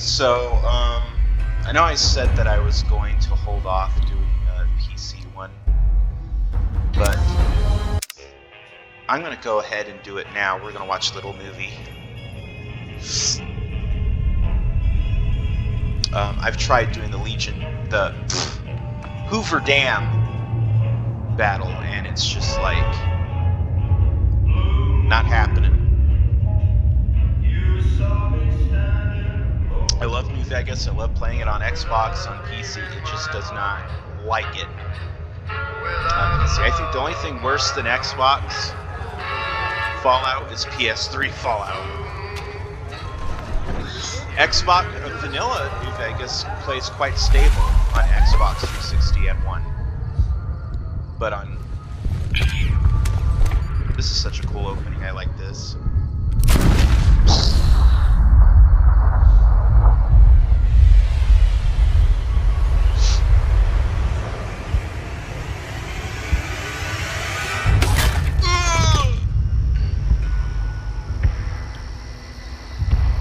So, I know I said that I was going to hold off doing a PC one, but I'm going to go ahead and do it now. We're going to watch a little movie. I've tried doing the Hoover Dam battle, and it's just like not happening. I love New Vegas. I love playing it on Xbox, on PC. It just does not like it. I think the only thing worse than Xbox Fallout is PS3 Fallout. Xbox Vanilla New Vegas plays quite stable on Xbox 360 and One, but on this is such a cool opening. I like this.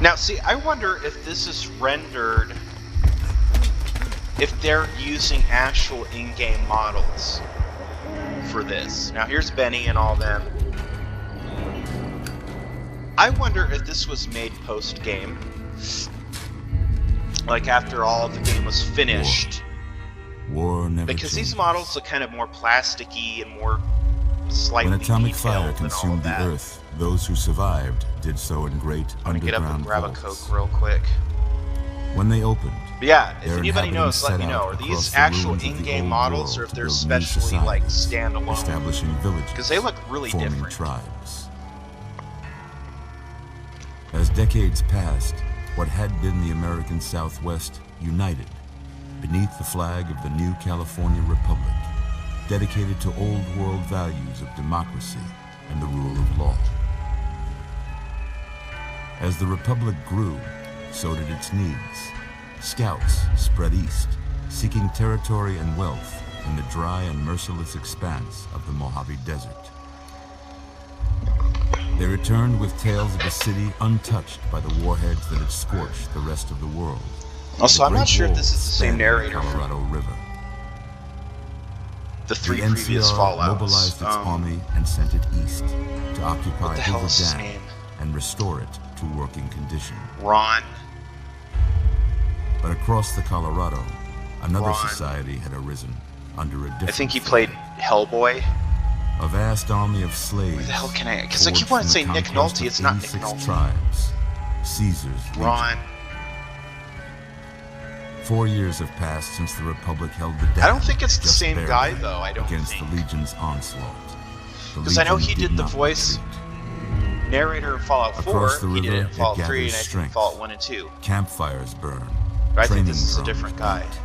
Now, see, I wonder if this is rendered, if they're using actual in-game models for this. Now, here's Benny and all them. I wonder if this was made post-game, like after all of the game was finished. War never because changed. These models look kind of more plasticky and more slightly When atomic detailed fire and all consumed of that. the Earth, those who survived did so in great I'm gonna get up and underground grab a vaults. Coke real quick. When they opened, But yeah, if their anybody knows, inhabitants let me set know. out Are across these the actual ruins of the in-game old models, or world if to they're build new specially like societies, standalone? establishing villages, Because they look really forming different. tribes. As decades passed, what had been the American Southwest united beneath the flag of the new California Republic, dedicated to old world values of democracy and the rule of law. As the Republic grew, so did its needs. Scouts spread east, seeking territory and wealth in the dry and merciless expanse of the Mojave Desert. They returned with tales of a city untouched by the warheads that had scorched the rest of the world. Also, I'm The not Great sure if Wall this is the same spanning narrator the from Colorado River. the three The previous NCR Fallouts. mobilized its army and sent it east to occupy what the hell Hoover is his Dam name? and restore it to working condition. Ron. But across the Colorado, another Ron. society had arisen under a different I think he flag. played Hellboy. A vast army of slaves. Where the hell can I? Because I forged keep wanting to from say the Nick conquest Nolte. of It's not Nick 86 Nolte. tribes. Caesar's legion. Ron. 4 years have passed since the Republic held the dam. I don't think it's the just same barely, guy, though. I don't against think. the Legion's onslaught. The Because I know Legion he did the not voice retreat. narrator in Fallout 4. Across the He did it river, in Fallout it 3, and I gathers think strength. Fallout 1 and 2. Campfires burn. But I think training this is a drums different guy. beat.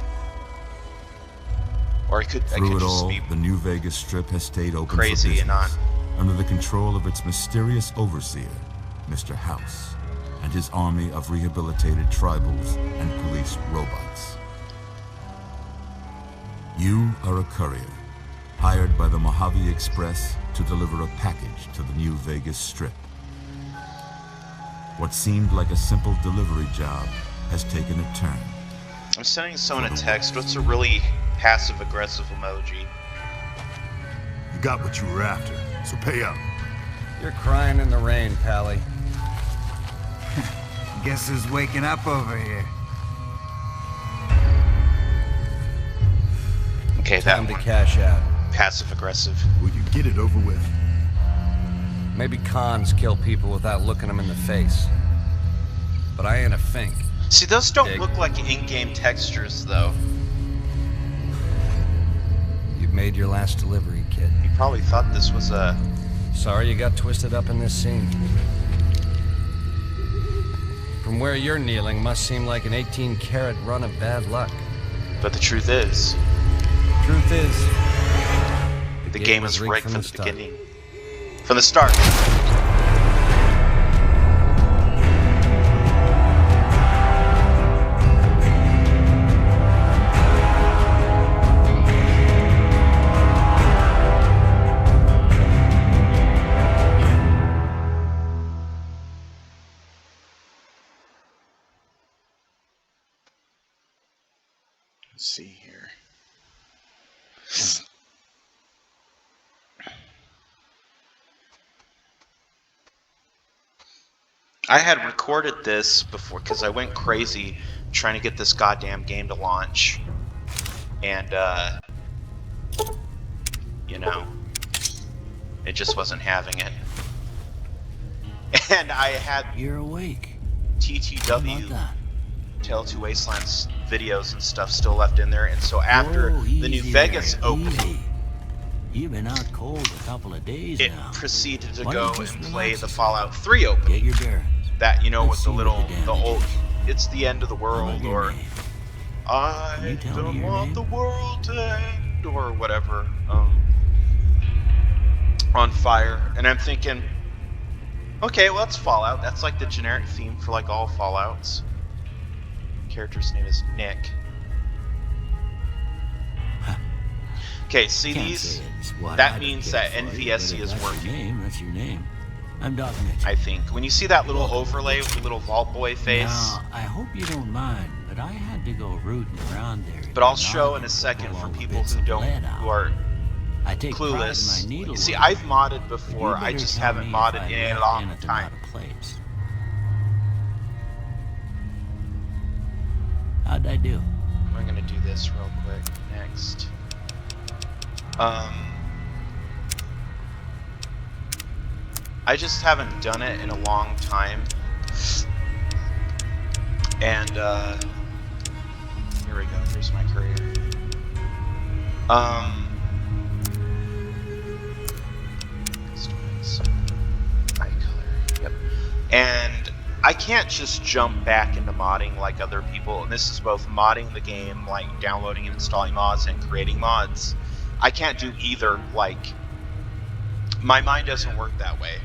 Or I could Through it just all, be the New Vegas Strip has stayed open crazy for business, and not. under the control of its mysterious overseer, Mr. House, and his army of rehabilitated tribals and police robots. You are a courier, hired by the Mojave Express to deliver a package to the New Vegas Strip. What seemed like a simple delivery job has taken a turn. I'm sending someone a text. What's a really passive-aggressive emoji? You got what you were after, so pay up. You're crying in the rain, Pally. Guess who's waking up over here? Okay, that Time to one. cash out. Passive-aggressive. Will you get it over with? Maybe cons kill people without looking them in the face. But I ain't a fink. See, those don't Dig. look like in-game textures, though. You've made your last delivery, kid. You probably thought this was a... Sorry you got twisted up in this scene. From where you're kneeling must seem like an 18-carat run of bad luck. But the truth is, Truth is, the game was rigged rigged from the start. beginning. From the start. Let's see here. I had recorded this before because I went crazy trying to get this goddamn game to launch. And, you know, it just wasn't having it. And I had You're awake. TTW, Tale to Wastelands videos and stuff still left in there. And so after the New Vegas opening, You've been out cold a couple of days it now. proceeded to Why go don't you and just play relax the yourself? Fallout 3 opening. Get your bearings. That, you know, Let's with the see what little, the the old, damage is. it's the end of the How world, about your or name? I Can you tell me don't your want name? the world to end, or whatever, on fire. And I'm thinking, okay, well, that's Fallout. That's like the generic theme for like all Fallouts. Character's name is Nick. Okay, see Can't these? say it's what I That don't means care that for you, NVSC but if is that's working. Your name, that's your name. I'm Doc Mitchell. I think. When you see that little overlay with the little Vault Boy face, Now, I hope you don't mind, but I had to go rooting around there. but I'll show in a second for people who are I take pride in clueless. my needle. You see, work. I've modded But before. you I better just tell haven't me modded if I in a left long anything time. out of place. How'd I do? I'm gonna do this real quick next. I just haven't done it in a long time. And, here we go. Here's my Courier. Eye color. Yep. And I can't just jump back into modding like other people. And this is both modding the game, like downloading and installing mods, and creating mods. I can't do either. Like, my mind doesn't work that way.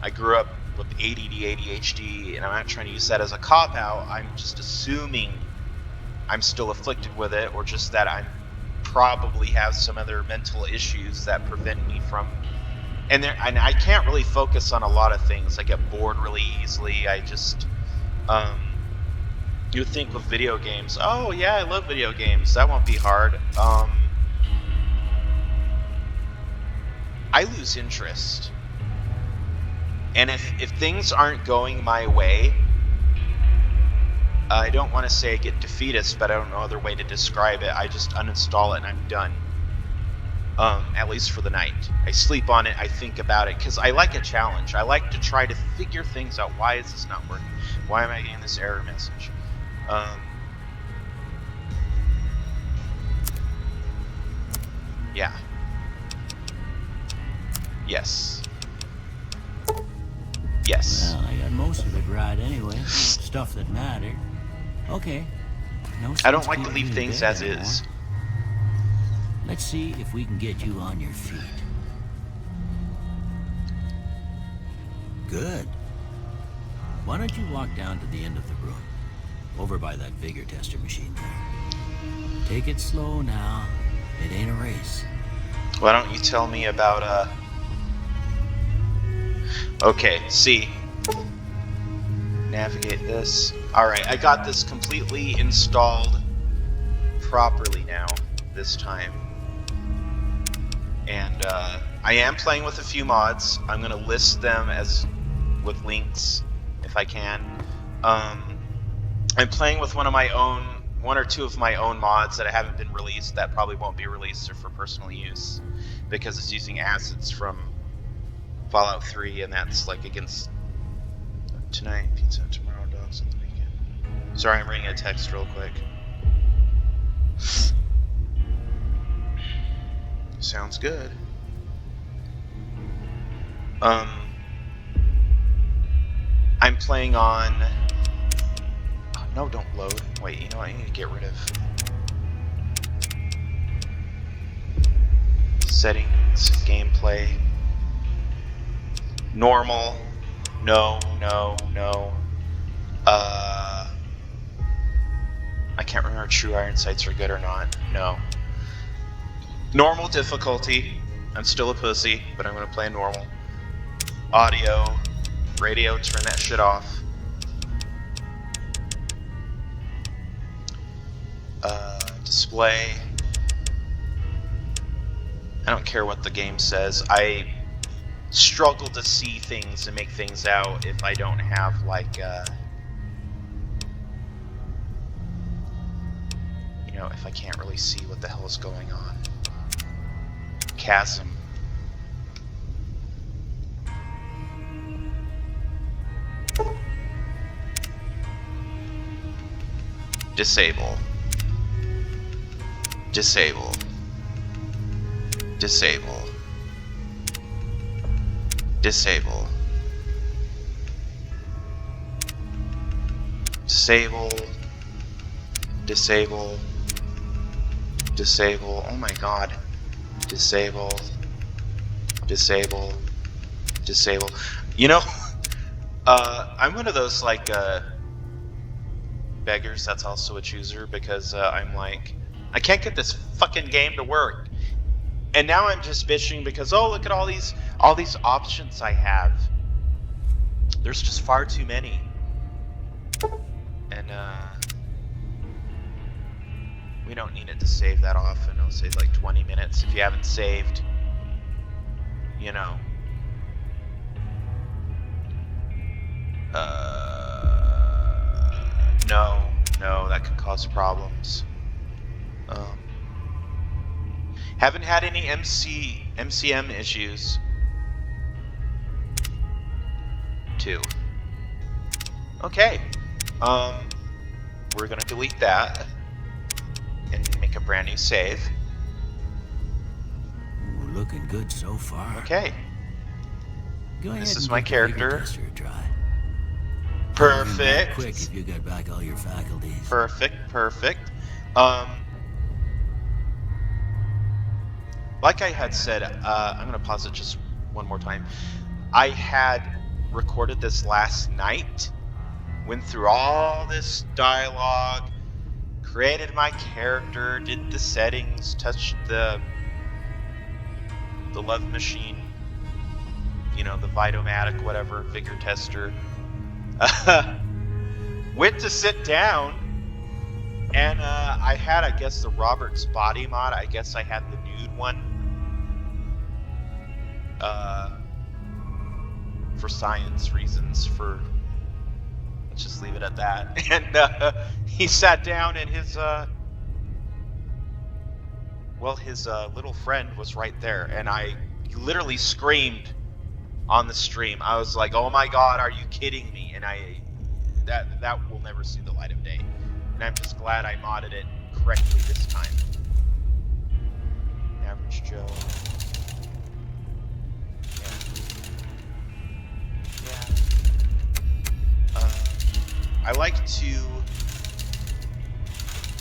I grew up with ADD, ADHD, and I'm not trying to use that as a cop-out. I'm just assuming I'm still afflicted with it, or just that I probably have some other mental issues that prevent me from... And I can't really focus on a lot of things. I get bored really easily. I just... you think with video games, oh yeah, I love video games. That won't be hard. I lose interest. And if things aren't going my way, I don't want to say I get defeatist, but I don't know other way to describe it. I just uninstall it and I'm done. At least for the night. I sleep on it, I think about it, because I like a challenge. I like to try to figure things out. Why is this not working? Why am I getting this error message? Yeah. Yes. Yes. Well, I got most of it right anyway. Stuff that mattered. Okay. No I don't sense like to keeping leave you in things bed as anymore. is. Let's see if we can get you on your feet. Good. Why don't you walk down to the end of the room, over by that vigor tester machine there. Take it slow now. It ain't a race. Why don't you tell me about, Okay, see. Navigate this. Alright, I got this completely installed properly now, this time. And, I am playing with a few mods. I'm gonna list them as with links, if I can. I'm playing with one or two of my own mods that haven't been released, that probably won't be released or for personal use, because it's using assets from Fallout 3, and that's like against tonight, pizza, tomorrow, dogs on the weekend. Sorry, I'm reading a text real quick. Sounds good. I'm playing on... Oh, no, don't load. Wait, you know what? I need to get rid of... Settings, gameplay... Normal. No, no, no. I can't remember if true iron sights are good or not. No. Normal difficulty. I'm still a pussy, but I'm gonna play normal. Audio. Radio, turn that shit off. Display. I don't care what the game says. I struggle to see things and make things out if I don't have, like, you know, if I can't really see what the hell is going on. Chasm. Disable. Disable. Disable. Disable. Disable. Disable. Disable. Oh my god. Disable. Disable. Disable. You know, I'm one of those, like, beggars that's also a chooser, because I'm like, I can't get this fucking game to work. And now I'm just bitching because, oh, look at all these options I have. There's just far too many. And we don't need it to save that often. It'll save like 20 minutes if you haven't saved. You know. No, that could cause problems. Haven't had any MCM issues. 2. Okay. We're gonna delete that and make a brand new save. Ooh, looking good so far. Okay. Go ahead This is and my give the vigor character. tester a try. Perfect. Quick if you got back all your faculties. Perfect. Like I had said, I'm gonna pause it just one more time. I had recorded this last night, went through all this dialogue, created my character, did the settings, touched the love machine, you know, the Vitomatic, whatever, vigor tester. Went to sit down, and I had, I guess, the Robert's body mod. I guess I had the nude one. For science reasons, let's just leave it at that. And he sat down, and his little friend was right there, and I literally screamed on the stream. I was like, "Oh my god, are you kidding me?" And that will never see the light of day. And I'm just glad I modded it correctly this time. Average Joe. I like to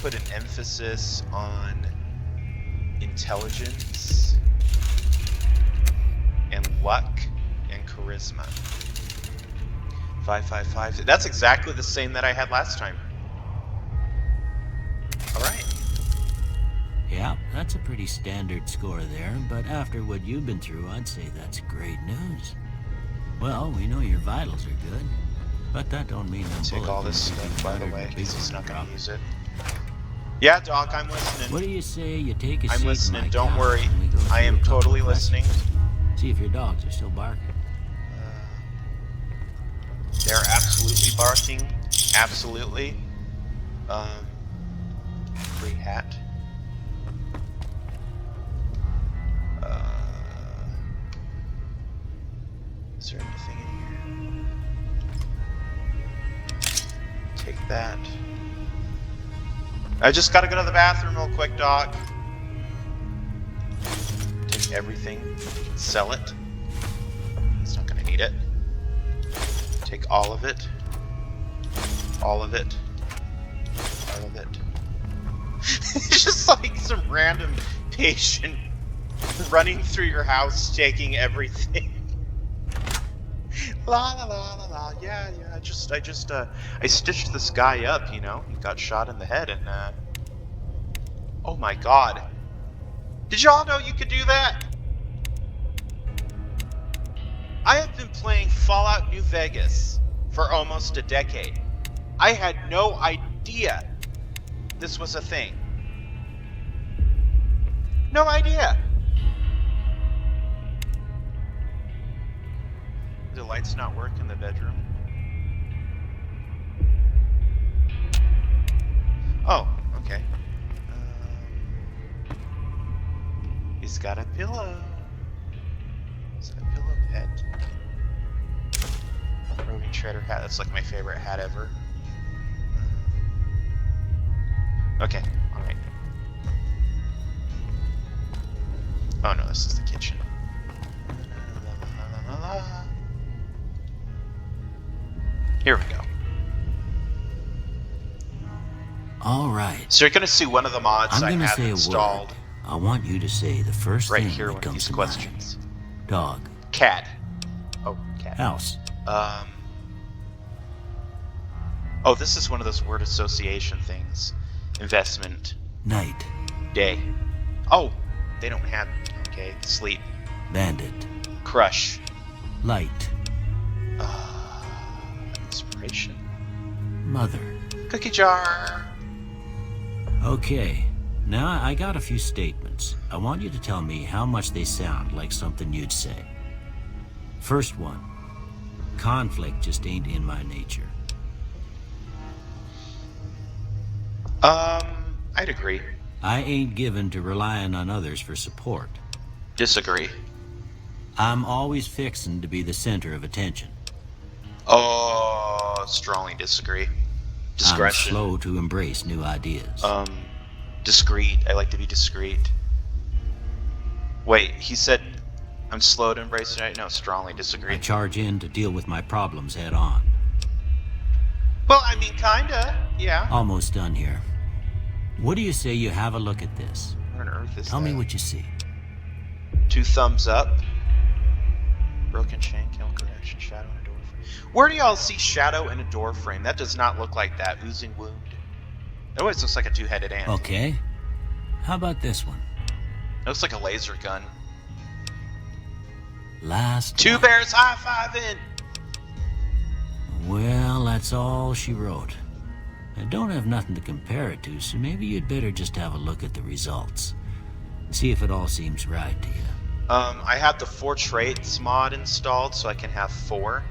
put an emphasis on intelligence and luck and charisma. 555. That's exactly the same that I had last time. All right. Yeah, that's a pretty standard score there, but after what you've been through, I'd say that's great news. Well, we know your vitals are good, but that don't mean them Take all this bullets stuff, by the better way, than because he's people not going drop to it. use it. Yeah, Doc, I'm listening. What do you say you take a I'm seat in listening. my Don't car worry. and we go I through am a couple totally of listening. questions? See if your dogs are still barking. They're absolutely barking. Absolutely. Free hat. Is there anything in here? Take that. I just gotta go to the bathroom real quick, Doc. Take everything. Sell it. He's not gonna need it. Take all of it. All of it. All of it. It's just like some random patient running through your house taking everything. La la la la la. Yeah. I stitched this guy up, you know. He got shot in the head, and oh my god. Did y'all know you could do that? I have been playing Fallout New Vegas for almost a decade. I had no idea this was a thing. No idea. The lights not work in the bedroom. Oh, okay. He's got a pillow. He's got a pillow pet. Roving Trader hat. That's like my favorite hat ever. Okay, alright. Oh no, this is the kitchen. Here we go. All right. So you're gonna see one of the mods I'm I gonna have say installed a word. I want you to say the first right thing here. that One of comes these to questions. mind. Dog. Cat. Oh, cat. House. Oh, this is one of those word association things. Investment. Night. Day. Oh, they don't have. Okay, sleep. Bandit. Crush. Light. Inspiration. Mother. Cookie jar. Okay. Now I got a few statements. I want you to tell me how much they sound like something you'd say. First one. Conflict just ain't in my nature. I'd agree. I ain't given to relying on others for support. Disagree. I'm always fixin' to be the center of attention. Oh, strongly disagree. Discretion. I'm slow to embrace new ideas. Discreet. I like to be discreet. Wait, he said I'm slow to embrace it. No, strongly disagree. I charge in to deal with my problems head on. Well, I mean, kinda. Yeah. Almost done here. What do you say you have a look at this? What on earth is Tell that? me what you see. 2 thumbs up. Broken chain, chemical reaction, shadow in a door frame. Where do y'all see shadow in a door frame? That does not look like that. Oozing wound. It always looks like a 2-headed ant. Okay. How about this one? It looks like a laser gun. Last 2 one. bears high-fiving! Well, that's all she wrote. I don't have nothing to compare it to, so maybe you'd better just have a look at the results. See if it all seems right to you. I have the 4 traits mod installed, so I can have 4.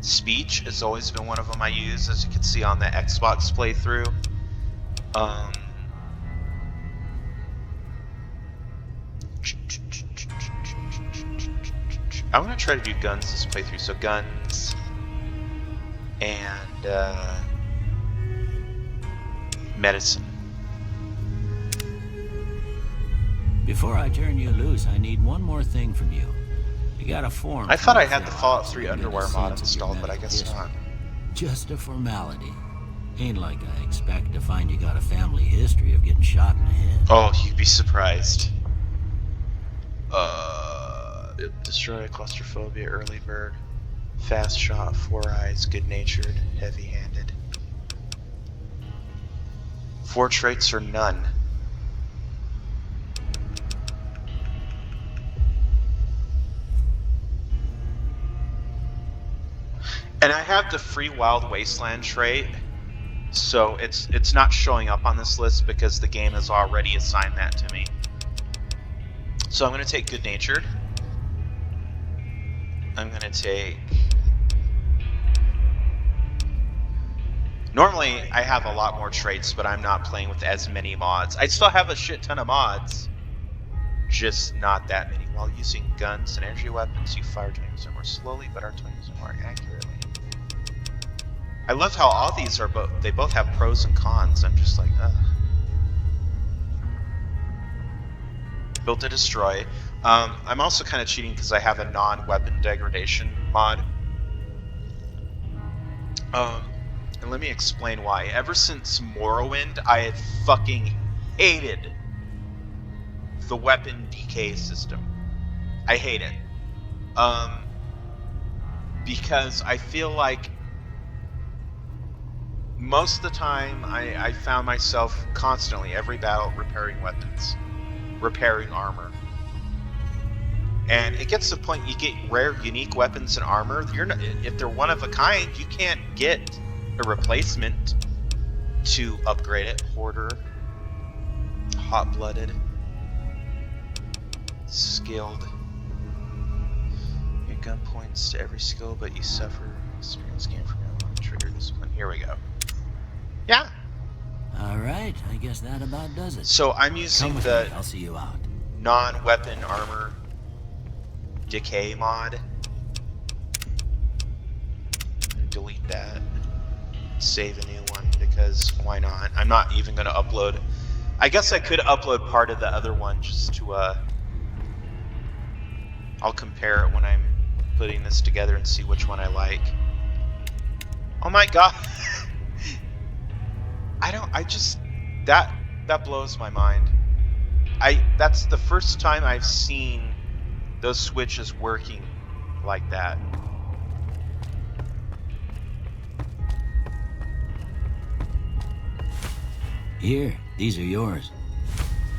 Speech has always been one of them I use, as you can see on the Xbox playthrough. I'm gonna try to do guns this playthrough, so guns and medicine. Before I turn you loose, I need one more thing from you. You got a form. I thought I had to the fill Fallout out 3 so I can get a underwear sense mod of your installed, but I medical guess history. not. Just a formality. Ain't like I expect to find you got a family history of getting shot in the head. Oh, you'd be surprised. Destroy claustrophobia, early bird, fast shot, 4 eyes, good-natured, heavy-handed. 4 traits or none. And I have the free wild wasteland trait, so it's not showing up on this list because the game has already assigned that to me. So I'm going to take good-natured. I'm going to take... Normally, I have a lot more traits, but I'm not playing with as many mods. I still have a shit ton of mods, just not that many. While using guns and energy weapons, you fire 20% more slowly, but are 20% more accurately. I love how all these are they both have pros and cons. I'm just like, ugh. Built to destroy. I'm also kind of cheating because I have a non-weapon degradation mod. And let me explain why. Ever since Morrowind, I had fucking hated the weapon decay system. I hate it. Because I feel like most of the time I found myself constantly, every battle, repairing weapons, repairing armor. And it gets to the point you get rare, unique weapons and armor. If they're one of a kind, you can't get a replacement to upgrade it. Hoarder, hot-blooded, skilled. Your gun points to every skill, but you suffer experience gain from your trigger discipline. Here we go. Yeah. All right, I guess that about does it. So I'm using Come with the me, I'll see you out. non-weapon armor decay mod. Delete that. Save a new one because why not? I'm not even going to upload. I guess I could upload part of the other one just to I'll compare it when I'm putting this together and see which one I like. Oh my god. That blows my mind. That's the first time I've seen those switches working like that. Here, these are yours.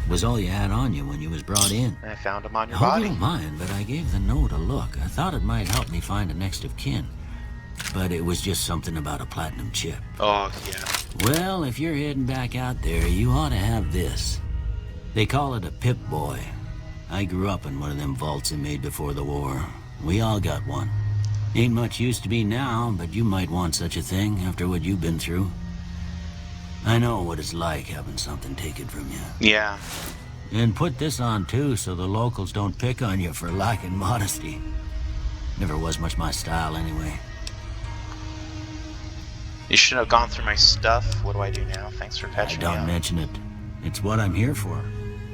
Was all you had on you when you was brought in. And I found them on your I hope body. you don't mind, but I gave the note a look. I thought it might help me find a next of kin. But it was just something about a platinum chip. Oh, yeah. Well, if you're heading back out there, you ought to have this. They call it a Pip-Boy. I grew up in one of them vaults they made before the war. We all got one. Ain't much use to be now, but you might want such a thing after what you've been through. I know what it's like having something taken from you. Yeah. And put this on too, so the locals don't pick on you for lacking modesty. Never was much my style anyway. You should have gone through my stuff. What do I do now? Thanks for patching me Don't up. mention it. It's what I'm here for.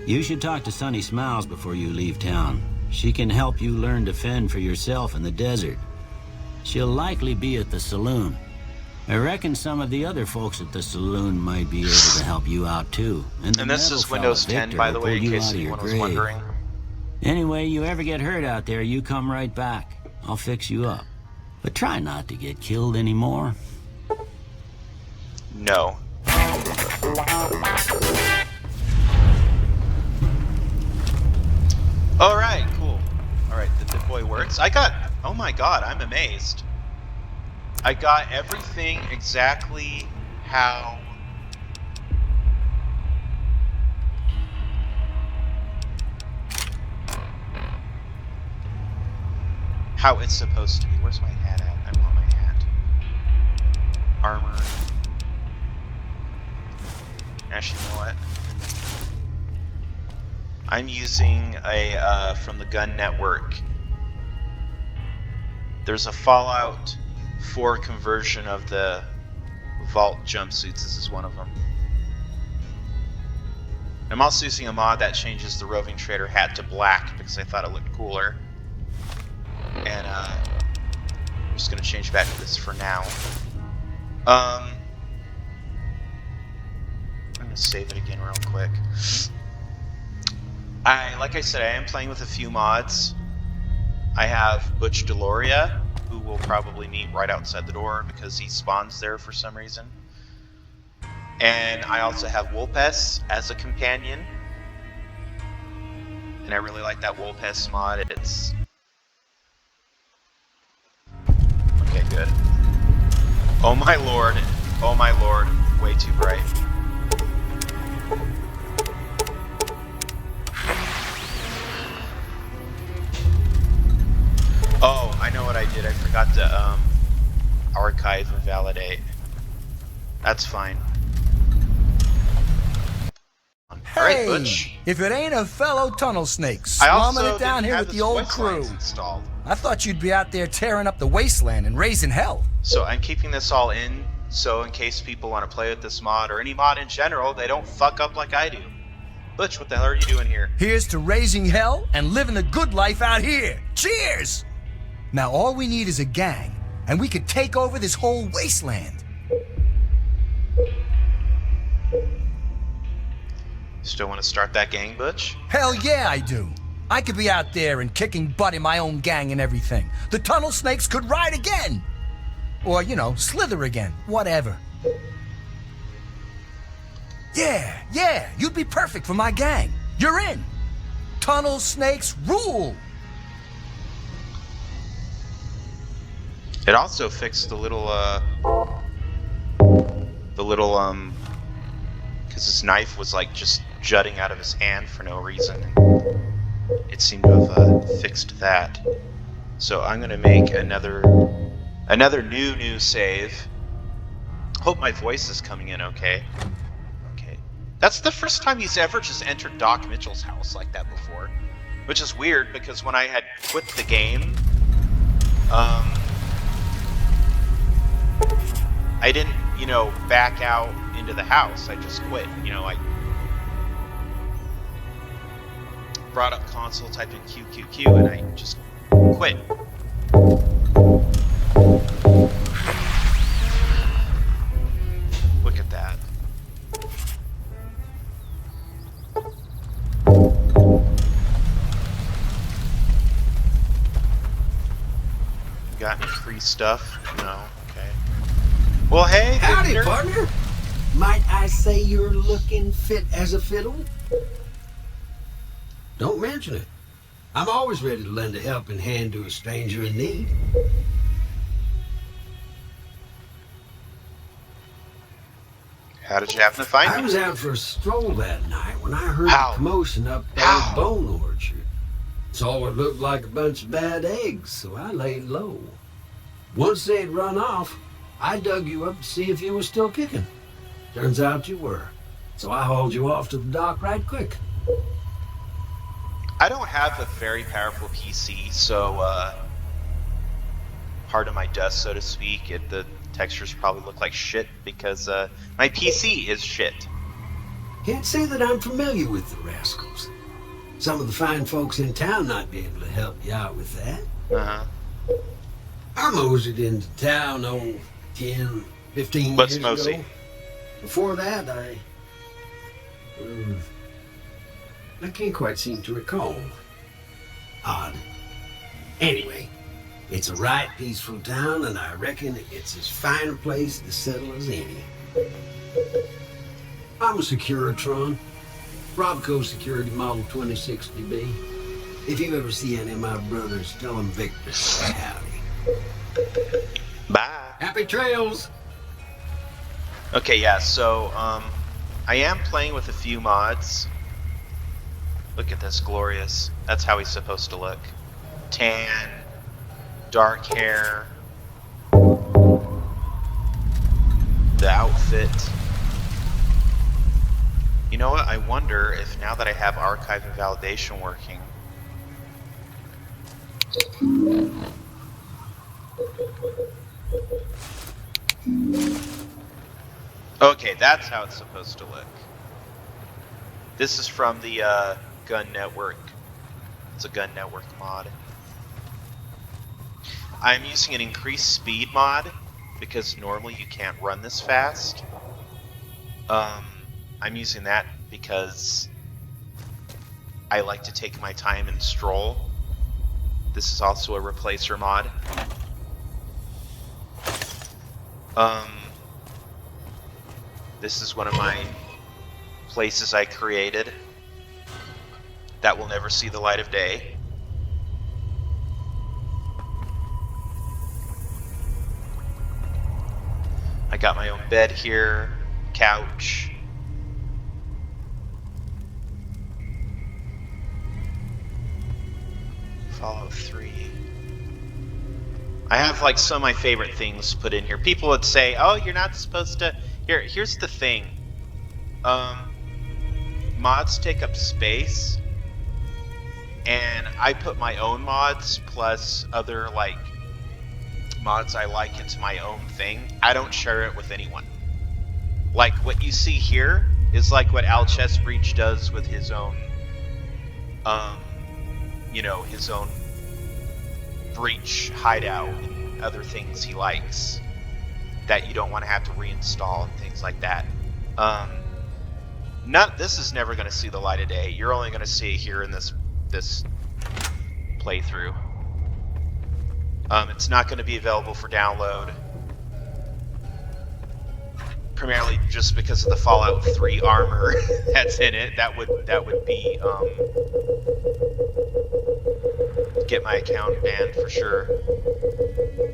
You should talk to Sunny Smiles before you leave town. She can help you learn to fend for yourself in the desert. She'll likely be at the saloon. I reckon some of the other folks at the saloon might be able to help you out too. And this is Windows 10, by the way, in case anyone was wondering. Anyway, you ever get hurt out there, you come right back. I'll fix you up. But try not to get killed anymore. No. Alright, cool. Alright, the Pip-Boy works. Oh my god, I'm amazed. I got everything exactly how it's supposed to be. Where's my hat at? I want my hat. Armor. Actually, you know what? I'm using a from the Gun Network. There's a Fallout 4 conversion of the Vault jumpsuits. This is one of them. I'm also using a mod that changes the roving trader hat to black because I thought it looked cooler. And I'm just gonna change back to this for now. I'm gonna save it again real quick. Like I said, I am playing with a few mods. I have Butch Deloria, who will probably meet right outside the door because he spawns there for some reason. And I also have Wolpes as a companion. And I really like that Wolpes mod. It's... Okay, good. Oh my lord. Oh my lord. Way too bright. Oh, I know what I did. I forgot to archive and validate. That's fine. Hey, Alright, Butch. if it ain't a fellow tunnel snake I slumming also it down didn't here have with this the old voice crew. lines installed. I thought you'd be out there tearing up the wasteland and raising hell. So I'm keeping this all in, so in case people want to play with this mod, or any mod in general, they don't fuck up like I do. Butch, what the hell are you doing here? Here's to raising hell and living the good life out here. Cheers! Now all we need is a gang, and we could take over this whole wasteland. Still want to start that gang, Butch? Hell yeah, I do. I could be out there and kicking butt in my own gang and everything. The tunnel snakes could ride again. Or, you know, slither again. Whatever. Yeah, you'd be perfect for my gang. You're in. Tunnel snakes rule. It also fixed the little, The little, because his knife was like just jutting out of his hand for no reason. It seemed to have fixed that. So I'm gonna make another new save. Hope my voice is coming in okay. Okay. That's the first time he's ever just entered Doc Mitchell's house like that before. Which is weird because when I had quit the game, I didn't, you know, back out into the house. I just quit. You know, I brought up console, typed in QQQ, and I just quit. Look at that. Got any free stuff? No. Okay. Well, hey, Howdy, visitor. partner. Might I say you're looking fit as a fiddle? Don't mention it. I'm always ready to lend a helping hand to a stranger in need. How did you happen to find I me? was out for a stroll that night when I heard How? a commotion up by How? the bone orchard. Saw what looked like a bunch of bad eggs, so I laid low. Once they'd run off, I dug you up to see if you were still kicking. Turns out you were. So I hauled you off to the dock right quick. I don't have a very powerful PC, so pardon my dust, so to speak. The textures probably look like shit because my PC is shit. Can't say that I'm familiar with the rascals. Some of the fine folks in town might be able to help you out with that. Uh-huh. I moseyed into town, 10, 15 What's years mosey? ago. Before that, I can't quite seem to recall. Odd. Anyway, it's a right peaceful town, and I reckon it's as fine a place to settle as any. I'm a Securitron. Robco Security Model 2060B. If you ever see any of my brothers, tell them Victor says howdy. Bye. Happy trails! Okay, yeah, so, I am playing with a few mods. Look at this, glorious. That's how he's supposed to look. Tan, dark hair, the outfit. You know what, I wonder if now that I have archive and validation working, okay, that's how it's supposed to look. This is from the Gun Network. It's a Gun Network mod. I'm using an increased speed mod because normally you can't run this fast. I'm using that because I like to take my time and stroll. This is also a replacer mod. This is one of my places I created that will never see the light of day. I got my own bed here, couch. Fallout 3. I have like some of my favorite things put in here. People would say, "Oh, you're not supposed to." Here's the thing. Mods take up space, and I put my own mods plus other like mods I like into my own thing. I don't share it with anyone. Like what you see here is like what Al Chestbreach does with his own, you know, his own breach hideout and other things he likes that you don't want to have to reinstall and things like that. This is never going to see the light of day. You're only going to see it here in this playthrough. It's not going to be available for download, primarily just because of the Fallout 3 armor that's in it. That would be get my account banned for sure.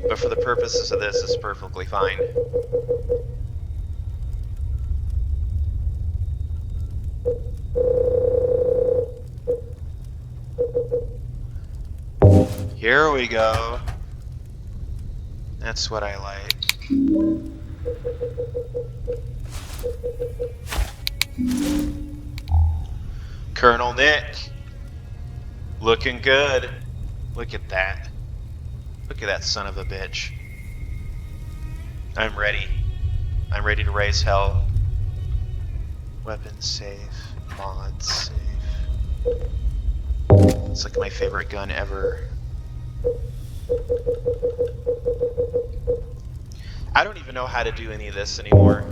But for the purposes of this, it's perfectly fine. Here we go. That's what I like. Colonel Nick. Looking good. Look at that. Look at that son of a bitch. I'm ready. I'm ready to raise hell. Weapons safe. Mods safe. It's like my favorite gun ever. I don't even know how to do any of this anymore.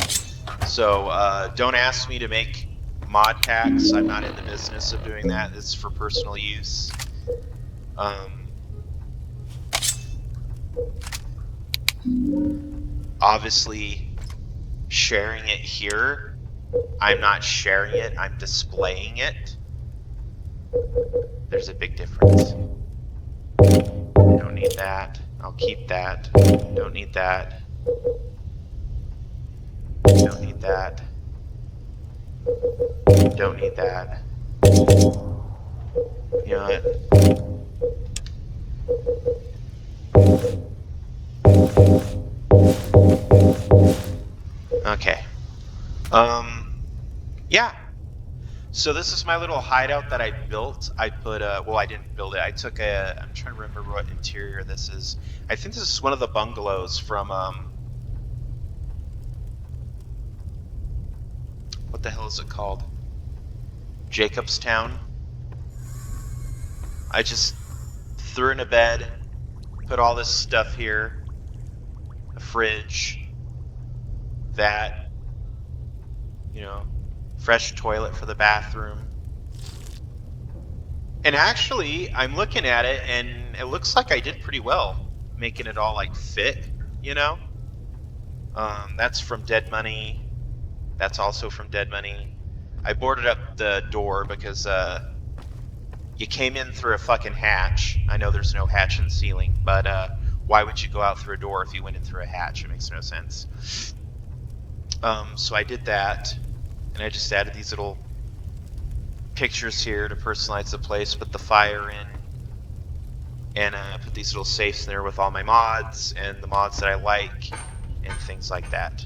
So don't ask me to make mod packs. I'm not in the business of doing that. It's for personal use. Obviously, sharing it here, I'm not sharing it, I'm displaying it. There's a big difference. I don't need that. I'll keep that. Don't need that. Don't need that. Don't need that. You know what? Okay. Yeah. So this is my little hideout that I built. I put well, I didn't build it. I took I'm trying to remember what interior this is. I think this is one of the bungalows from, what the hell is it called? Jacobstown. I just threw in a bed, put all this stuff here, a fridge, that, you know, fresh toilet for the bathroom. And actually, I'm looking at it, and it looks like I did pretty well, making it all, like, fit, you know? That's from Dead Money. That's also from Dead Money. I boarded up the door because, you came in through a fucking hatch. I know there's no hatch in the ceiling, but, why would you go out through a door if you went in through a hatch? It makes no sense. So I did that, and I just added these little pictures here to personalize the place, put the fire in, and put these little safes in there with all my mods, and the mods that I like, and things like that.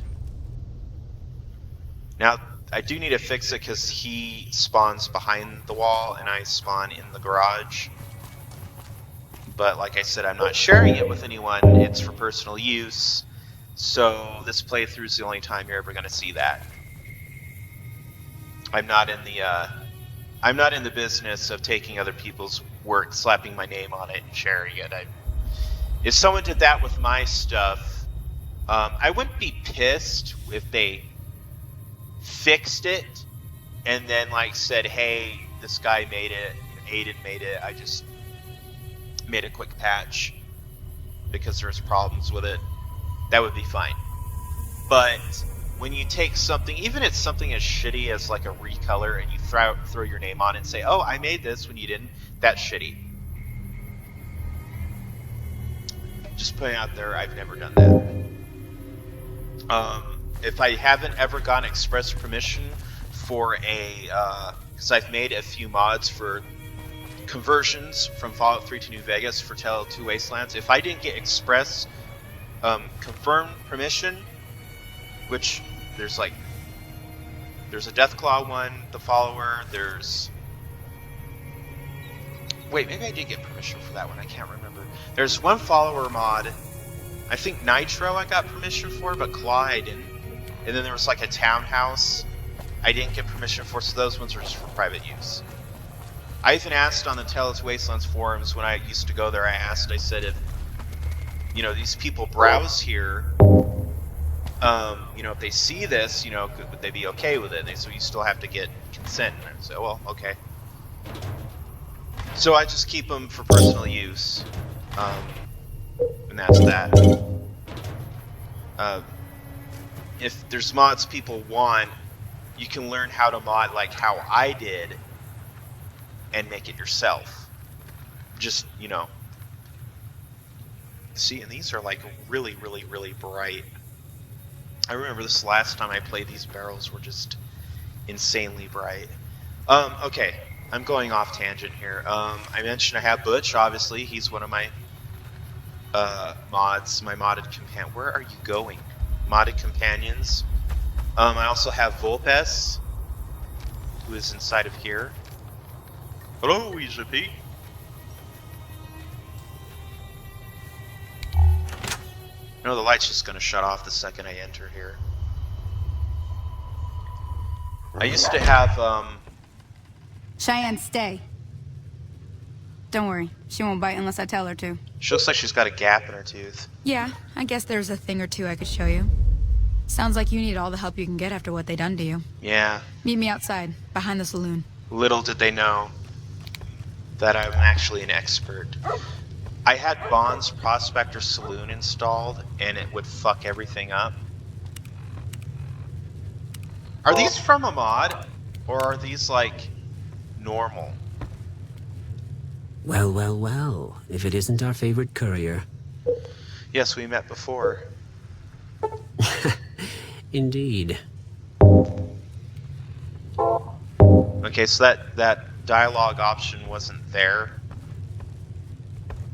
Now, I do need to fix it because he spawns behind the wall, and I spawn in the garage. But like I said, I'm not sharing it with anyone, it's for personal use. So this playthrough is the only time you're ever going to see that. I'm not in the business of taking other people's work, slapping my name on it, and sharing it. If someone did that with my stuff, I wouldn't be pissed if they fixed it and then like said, "Hey, this guy made it, Aedan made it. I just made a quick patch because there's problems with it." That would be fine. But when you take something, even if it's something as shitty as like a recolor, and you throw your name on it and say, "Oh, I made this," when you didn't, that's shitty. Just putting it out there, I've never done that. If I haven't ever gotten express permission for because I've made a few mods for conversions from Fallout 3 to New Vegas for Tale of Two Wastelands. If I didn't get express confirmed permission, which there's a Deathclaw one, the follower, wait, maybe I did get permission for that one, I can't remember. There's one follower mod, I think Nitro I got permission for, but Claw I didn't. And then there was like a townhouse I didn't get permission for, so those ones were just for private use. I even asked on the Tale of Two Wastelands forums when I used to go there, I said if, you know, these people browse here, you know, if they see this, you know, would they be okay with it? And so you still have to get consent. And I said, well, okay. So I just keep them for personal use, and that's that. If there's mods people want, you can learn how to mod like how I did and make it yourself. Just, you know. See, and these are like really, really, really bright. I remember this last time I played, these barrels were just insanely bright. Okay. I'm going off tangent here. I mentioned I have Butch, obviously. He's one of my mods, my modded companion. Where are you going? Modded companions. I also have Volpes, who is inside of here. Hello, Easy Pete. No, the light's just gonna shut off the second I enter here. I used to have, Cheyenne, stay. Don't worry, she won't bite unless I tell her to. she looks like she's got a gap in her tooth. Yeah, I guess there's a thing or two I could show you. Sounds like you need all the help you can get after what they done to you. Yeah, Meet me outside, behind the saloon. little did they know that I'm actually an expert. I had Bond's Prospector Saloon installed, and it would fuck everything up. Are these from a mod, or are these, like, normal? Well, well, well. If it isn't our favorite courier. Yes, we met before. Indeed. Okay, so that dialogue option wasn't there,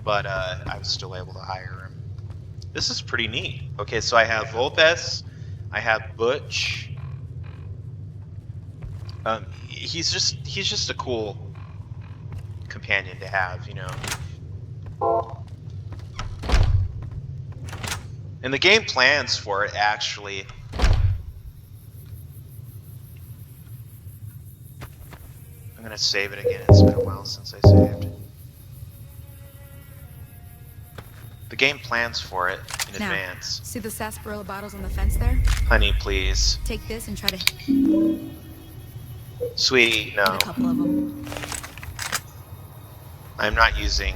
but I was still able to hire him. This is pretty neat. Okay, so I have Volpes, I have Butch. He's just a cool companion to have, you know. And the game plans for it, actually. I'm gonna save it again. It's been a while since I saved. The game plans for it in Now, advance. see the sarsaparilla bottles on the fence there? Honey, please. Take this and try to hit Sweetie, no. a couple of them. I'm not using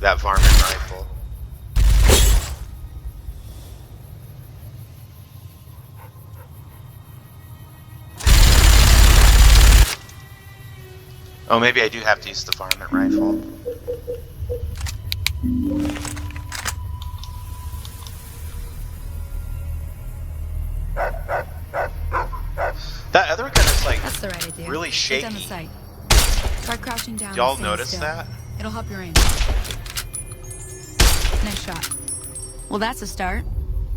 that varmint rifle. Oh, maybe I do have to use the varmint rifle. That other gun is like That's the right idea. really Get down the shaky. sight. Try crouching down. Y'all and staying notice still. that? It'll help your aim. Nice shot. Well, that's a start.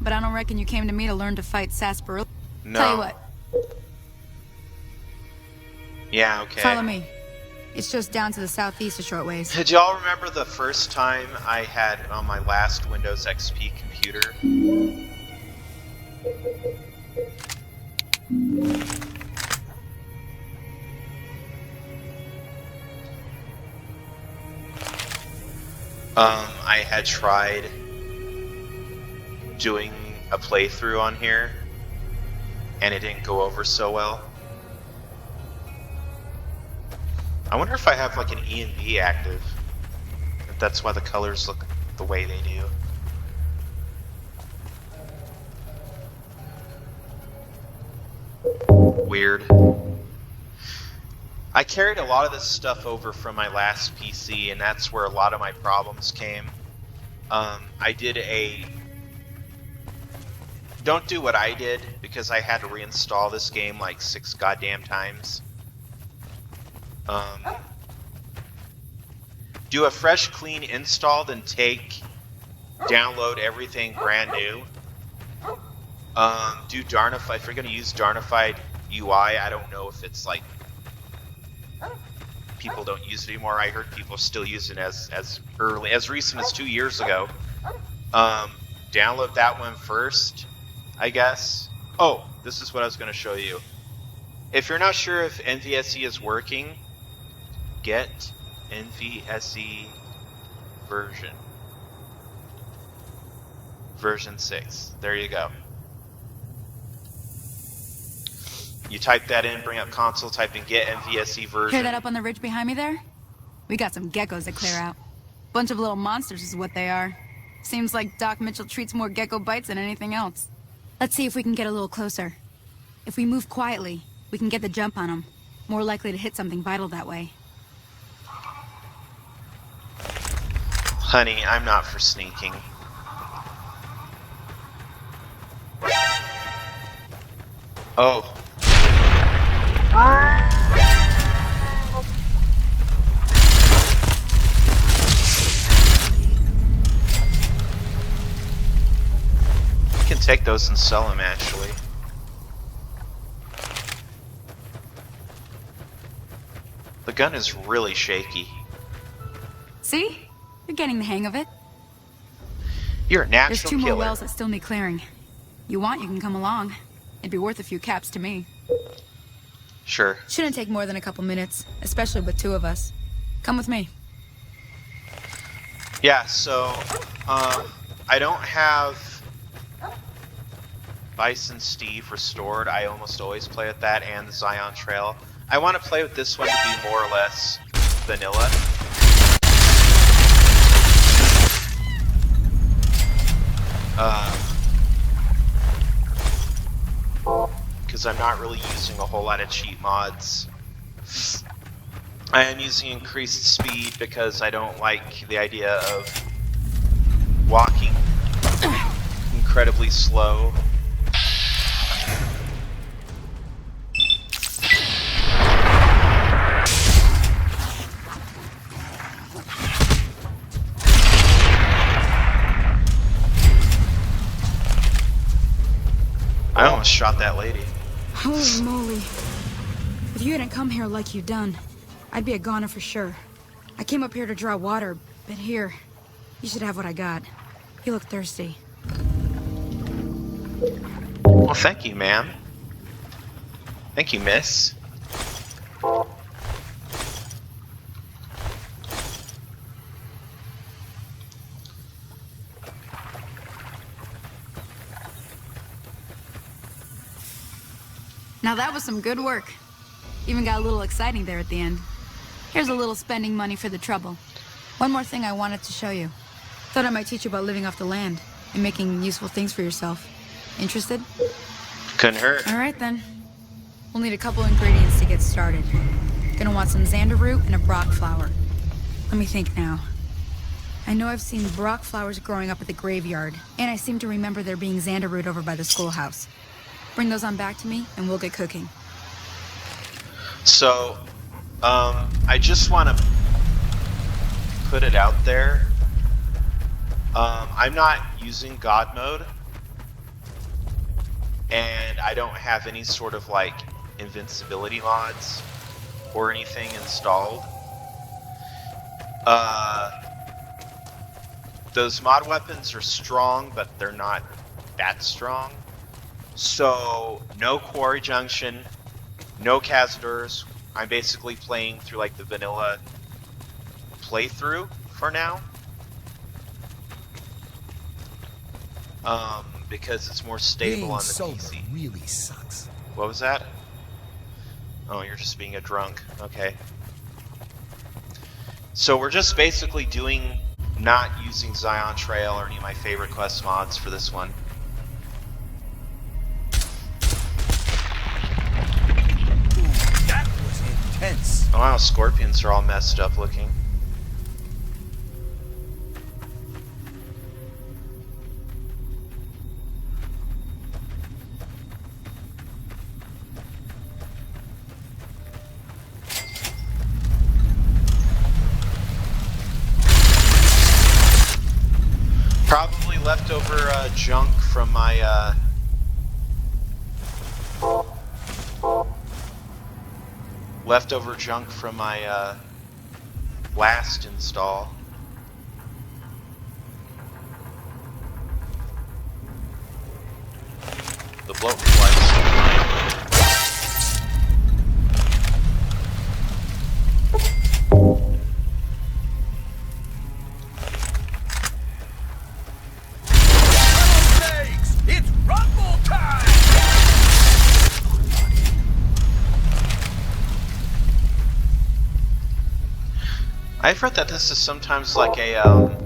But I don't reckon you came to me to learn to fight sarsaparilla. No. Tell you what, Yeah, okay. follow me. It's just down to the southeast a short ways. Did y'all remember the first time I had on my last Windows XP computer? I had tried doing a playthrough on here, and it didn't go over so well. I wonder if I have like an E and B active. If that's why the colors look the way they do. Weird. I carried a lot of this stuff over from my last PC, and that's where a lot of my problems came. I did a... Don't do what I did, because I had to reinstall this game like 6 goddamn times. Do a fresh, clean install, then download everything brand new. Do Darnify. If you're going to use Darnified UI, I don't know if it's like people don't use it anymore. I heard people still use it as recent as 2 years ago. Download that one first, I guess. Oh, this is what I was going to show you. If you're not sure if NVSE is working, get NVSE version 6. There you go. You type that in, bring up console, type in get NVSE version. Hear that up on the ridge behind me there? We got some geckos to clear out. Bunch of little monsters is what they are. Seems like Doc Mitchell treats more gecko bites than anything else. Let's see if we can get a little closer. If we move quietly, we can get the jump on them. More likely to hit something vital that way. Honey, I'm not for sneaking. Oh. can take those and sell them, actually. The gun is really shaky. See? You're getting the hang of it. You're a natural There's two killer. more wells that still need clearing. You want, you can come along. It'd be worth a few caps to me. Sure. Shouldn't take more than a couple minutes, especially with two of us. Come with me. Yeah, so, I don't have Bison Steve restored. I almost always play with that and the Zion Trail. I want to play with this one to be more or less vanilla. Because I'm not really using a whole lot of cheat mods. I am using increased speed because I don't like the idea of walking incredibly slow. I almost shot that lady. Holy moly. If you hadn't come here like you done, I'd be a goner for sure. I came up here to draw water, but here, you should have what I got. You look thirsty. Well, thank you, ma'am. Thank you, miss. Now that was some good work. Even got a little exciting there at the end. Here's a little spending money for the trouble. One more thing I wanted to show you. Thought I might teach you about living off the land and making useful things for yourself. Interested? Couldn't hurt. All right then. We'll need a couple ingredients to get started. Gonna want some xander root and a brock flower. Let me think now. I know I've seen brock flowers growing up at the graveyard, and I seem to remember there being xander root over by the schoolhouse. Bring those on back to me, and we'll get cooking. So, I just want to put it out there. I'm not using God mode, and I don't have any sort of like invincibility mods or anything installed. Those mod weapons are strong, but they're not that strong. So, no Quarry Junction, no Cazadors. I'm basically playing through like the vanilla playthrough for now. Because it's more stable on the PC. Really sucks. What was that? Oh, you're just being a drunk. Okay. So we're just basically not using Zion Trail or any of my favorite quest mods for this one. That was intense. Oh wow, scorpions are all messed up looking. Probably leftover junk from my last install. The bloat flies. It's rumble time! I've read that this is sometimes like a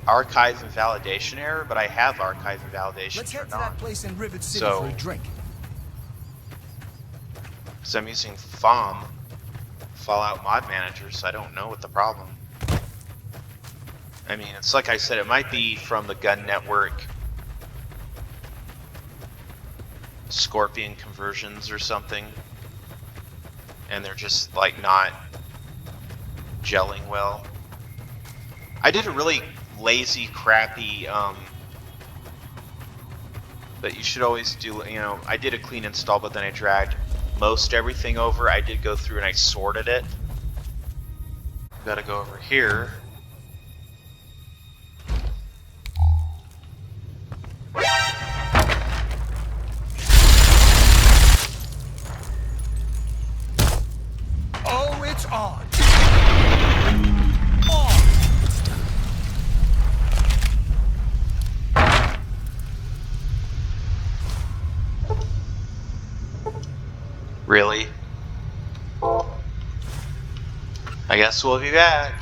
archive invalidation error, but I have archive invalidation Let's head turned to that on. place in Rivet City So- for a drink. Because I'm using FOM, Fallout Mod Manager, so I don't know what the problem. I mean, it's like I said, it might be from the Gun Network Scorpion conversions or something, and they're just like not gelling well. I did a really lazy, crappy But you should always do, you know, I did a clean install, but then I dragged most everything over. I did go through and I sorted it. Gotta go over here. Oh, it's on. Really? I guess we'll be back.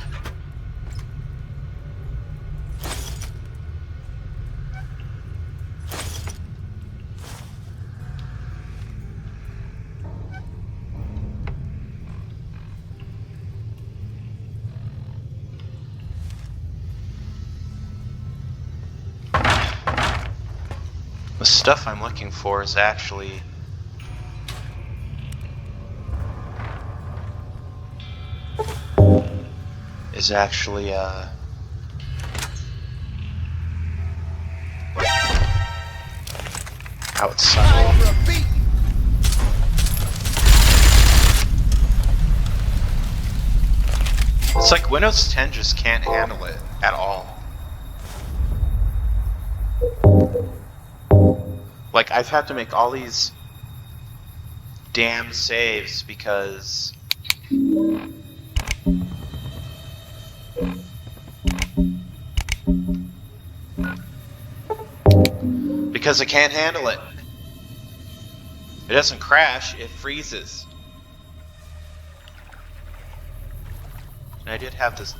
The stuff I'm looking for is actually outside. It's like Windows 10 just can't handle it at all. Like, I've had to make all these damn saves because I can't handle it. It doesn't crash, it freezes. And I did have this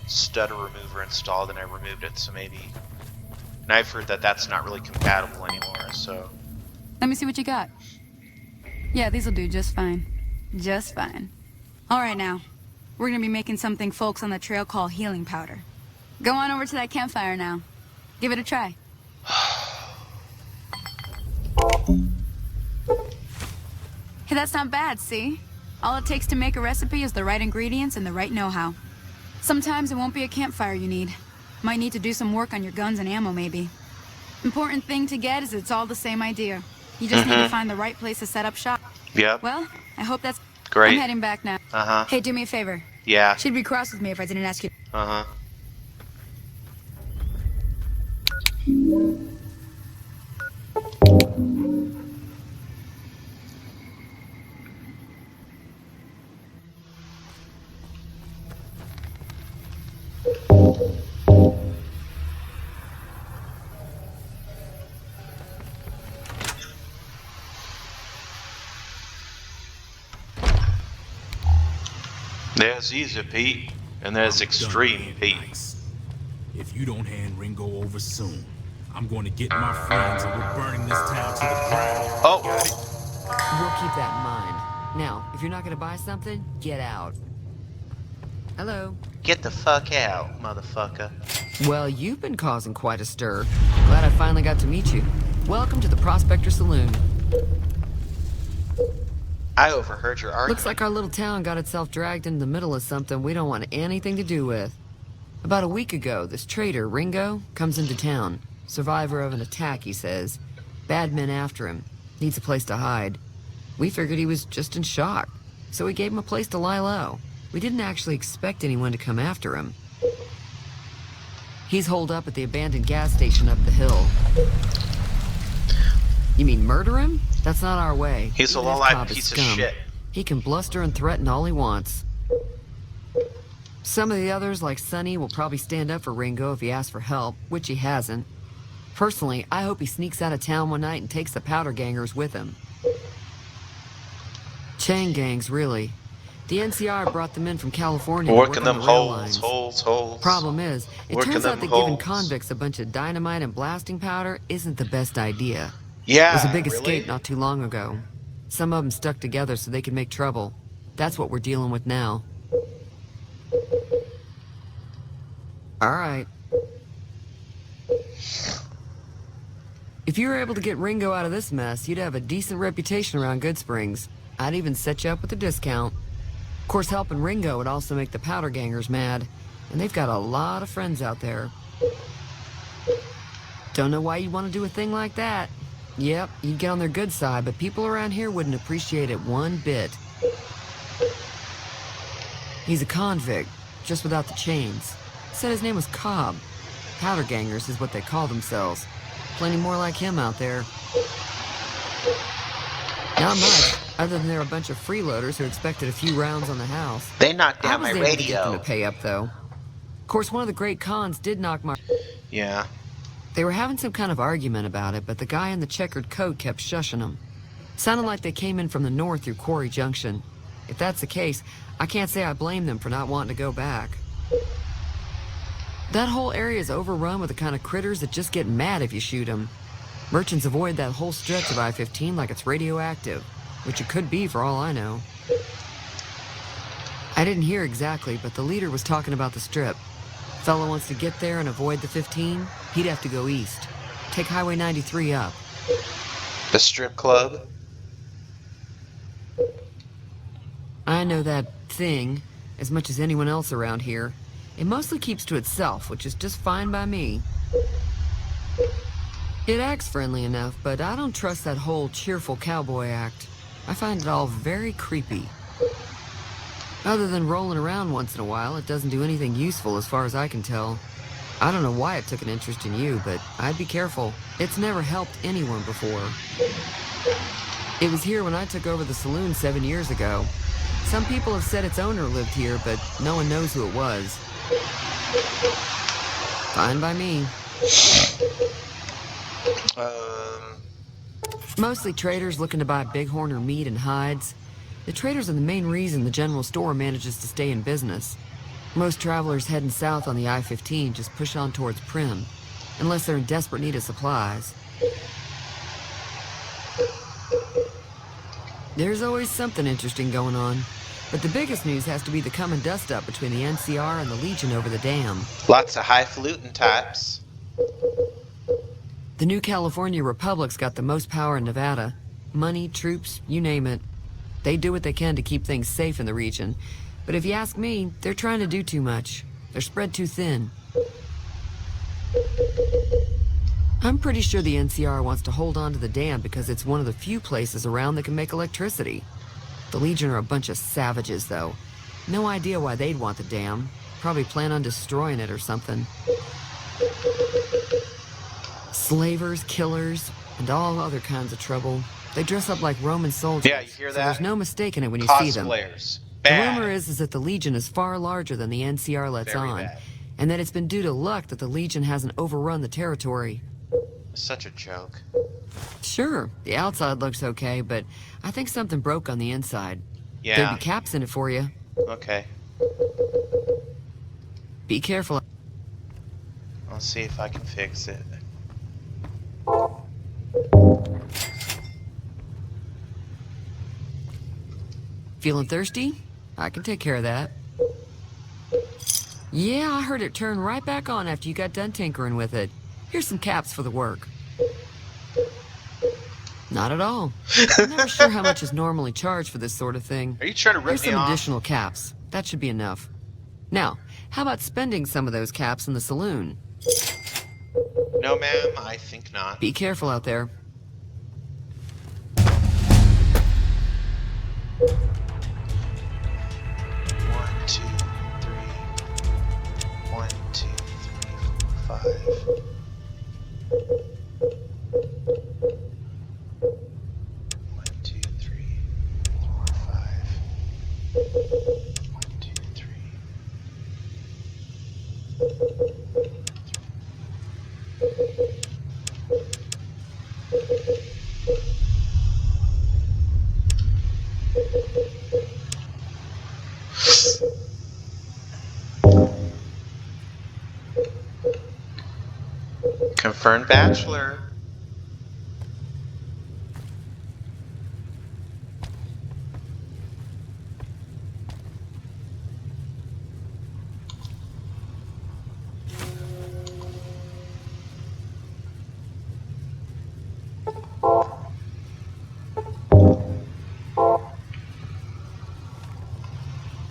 stutter remover installed and I removed it, so maybe... And I've heard that that's not really compatible anymore, so... Let me see what you got. Yeah, these'll do just fine. Just fine. Alright now. We're gonna be making something folks on the trail call healing powder. Go on over to that campfire now. Give it a try. Hey, that's not bad, see? All it takes to make a recipe is the right ingredients and the right know-how. Sometimes it won't be a campfire you need. Might need to do some work on your guns and ammo, maybe. Important thing to get is it's all the same idea. You just need to find the right place to set up shop. Yep. Well, I hope that's... Great. I'm heading back now. Hey, do me a favor. Yeah. She'd be cross with me if I didn't ask you. There's Easy Pete, and there's Extreme Pete. If you don't hand Ringo over soon, I'm going to get my friends and we're burning this town to the ground. Oh! We'll keep that in mind. Now, if you're not going to buy something, get out. Hello? Get the fuck out, motherfucker. Well, you've been causing quite a stir. Glad I finally got to meet you. Welcome to the Prospector Saloon. I overheard your argument. Looks like our little town got itself dragged into the middle of something we don't want anything to do with. About a week ago, this traitor, Ringo, comes into town. Survivor of an attack, he says. Bad men after him. Needs a place to hide. We figured he was just in shock, so we gave him a place to lie low. We didn't actually expect anyone to come after him. He's holed up at the abandoned gas station up the hill. You mean murder him? That's not our way. He's a low-life piece of shit. He can bluster and threaten all he wants. Some of the others, like Sonny, will probably stand up for Ringo if he asks for help, which he hasn't. Personally, I hope he sneaks out of town one night and takes the powder gangers with him. Chain gangs, really. The NCR brought them in from California to work on them the rail holes, lines. holes. Problem is, it Working turns out them that giving holes. convicts a bunch of dynamite and blasting powder isn't the best idea. Yeah, There was a big really? escape not too long ago. Some of them stuck together so they could make trouble. That's what we're dealing with now. All right. If you were able to get Ringo out of this mess, you'd have a decent reputation around Good Springs. I'd even set you up with a discount. Of course, helping Ringo would also make the powder gangers mad, and they've got a lot of friends out there. Don't know why you'd want to do a thing like that. Yep, you'd get on their good side, but people around here wouldn't appreciate it one bit. He's a convict, just without the chains. Said his name was Cobb. Powder gangers is what they call themselves. Plenty more like him out there. Not much, other than they're a bunch of freeloaders who expected a few rounds on the house. They knocked down my I was able to get them radio. to pay up, though. Of course, one of the great cons did knock my... Yeah. They were having some kind of argument about it, but the guy in the checkered coat kept shushing them. Sounded like they came in from the north through Quarry Junction. If that's the case, I can't say I blame them for not wanting to go back. That whole area is overrun with the kind of critters that just get mad if you shoot them. Merchants avoid that whole stretch of I-15 like it's radioactive, which it could be for all I know. I didn't hear exactly, but the leader was talking about the strip. Fellow wants to get there and avoid the 15, he'd have to go east. Take Highway 93 up. The strip club? I know that thing as much as anyone else around here. It mostly keeps to itself, which is just fine by me. It acts friendly enough, but I don't trust that whole cheerful cowboy act. I find it all very creepy. Other than rolling around once in a while, it doesn't do anything useful as far as I can tell. I don't know why it took an interest in you, but I'd be careful. It's never helped anyone before. It was here when I took over the saloon 7 years ago. Some people have said its owner lived here, but no one knows who it was. Fine by me. Mostly traders looking to buy bighorn or meat and hides. The traders are the main reason the general store manages to stay in business. Most travelers heading south on the I-15 just push on towards Prim, unless they're in desperate need of supplies. There's always something interesting going on, but the biggest news has to be the coming dust-up between the NCR and the Legion over the dam. Lots of highfalutin types. The new California Republic's got the most power in Nevada. Money, troops, you name it. They do what they can to keep things safe in the region. But if you ask me, they're trying to do too much. They're spread too thin. I'm pretty sure the NCR wants to hold on to the dam because it's one of the few places around that can make electricity. The Legion are a bunch of savages, though. No idea why they'd want the dam. Probably plan on destroying it or something. Slavers, killers, and all other kinds of trouble. They dress up like Roman soldiers. Yeah, you hear so that? there's no mistaking it when you see them. Cosplayers. The Bad. rumor is that the Legion is far larger than the NCR lets Very on, bad. and that it's been due to luck that the Legion hasn't overrun the territory. Such a joke. Sure, the outside looks okay, but I think something broke on the inside. Yeah. There'd be caps in it for you. Okay. Be careful. I'll see if I can fix it. Feeling thirsty? I can take care of that. Yeah, I heard it turn right back on after you got done tinkering with it. Here's some caps for the work. Not at all. I'm never sure how much is normally charged for this sort of thing. Are you trying to rip Here's me some off? additional caps. That should be enough. Now, how about spending some of those caps in the saloon? No, ma'am, I think not. Be careful out there. One, two, three. 1, 2, 3, 4, 5. Confirmed bachelor.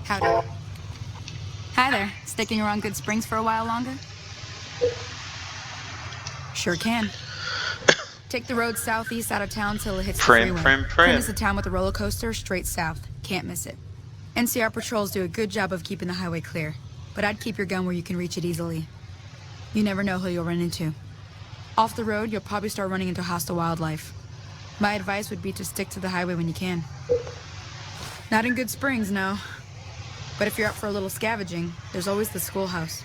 Howdy. Hi there. Sticking around Good Springs for a while longer? Sure can. Take the road southeast out of town till it hits the Prim, freeway. prim. is a town with a roller coaster straight south. Can't miss it. NCR patrols do a good job of keeping the highway clear, but I'd keep your gun where you can reach it easily. You never know who you'll run into. Off the road, you'll probably start running into hostile wildlife. My advice would be to stick to the highway when you can. Not in Good Springs, no. But if you're up for a little scavenging, there's always the schoolhouse.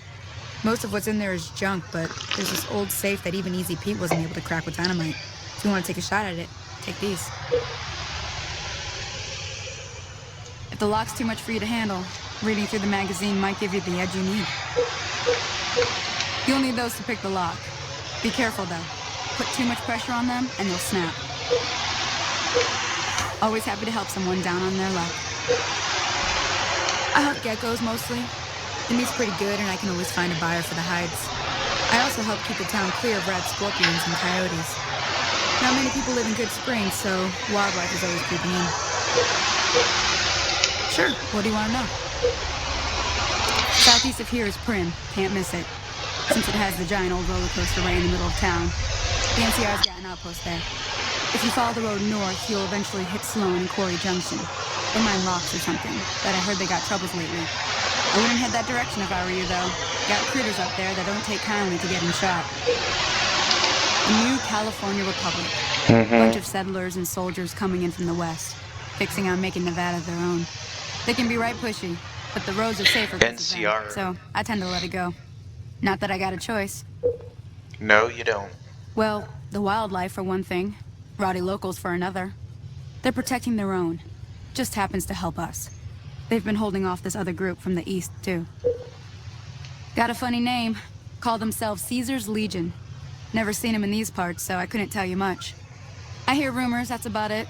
Most of what's in there is junk, but there's this old safe that even Easy Pete wasn't able to crack with dynamite. If you want to take a shot at it, take these. If the lock's too much for you to handle, reading through the magazine might give you the edge you need. You'll need those to pick the lock. Be careful, though. Put too much pressure on them, and they'll snap. Always happy to help someone down on their luck. I hunt geckos, mostly. The meat's pretty good, and I can always find a buyer for the hides. I also help keep the town clear of rat scorpions and coyotes. Not many people live in Good Springs, so wildlife is always creeping in. Sure, what do you want to know? Southeast of here is Prim. Can't miss it. Since it has the giant old roller coaster right in the middle of town. The NCR's got an outpost there. If you follow the road north, you'll eventually hit Sloan and Quarry Junction. They mine rocks or something, but I heard they got troubles lately. I wouldn't head that direction if I were you, though. Got critters up there that don't take kindly to getting shot. The new California Republic. Bunch of settlers and soldiers coming in from the west, fixing on making Nevada their own. They can be right pushy, but the roads are safer because of them, so I tend to let it go. Not that I got a choice. No, you don't. Well, the wildlife for one thing, rowdy locals for another. They're protecting their own. Just happens to help us. They've been holding off this other group from the east, too. Got a funny name. Call themselves Caesar's Legion. Never seen them in these parts, so I couldn't tell you much. I hear rumors, that's about it.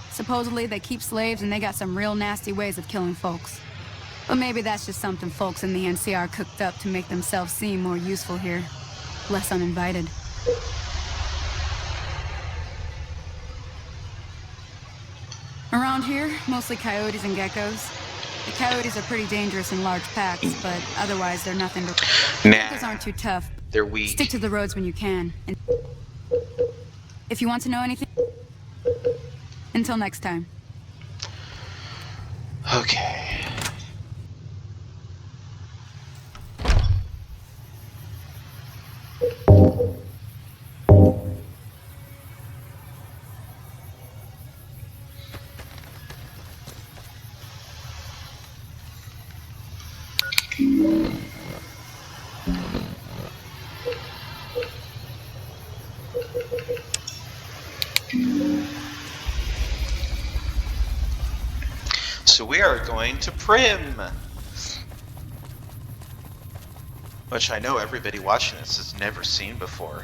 Supposedly they keep slaves and they got some real nasty ways of killing folks. But maybe that's just something folks in the NCR cooked up to make themselves seem more useful here. Less uninvited. Around here, mostly coyotes and geckos. The coyotes are pretty dangerous in large packs, but otherwise they're nothing to... Nah. Geckos aren't too tough. They're weak. Stick to the roads when you can. And if you want to know anything... Until next time. Okay. So we are going to Prim, which I know everybody watching this has never seen before.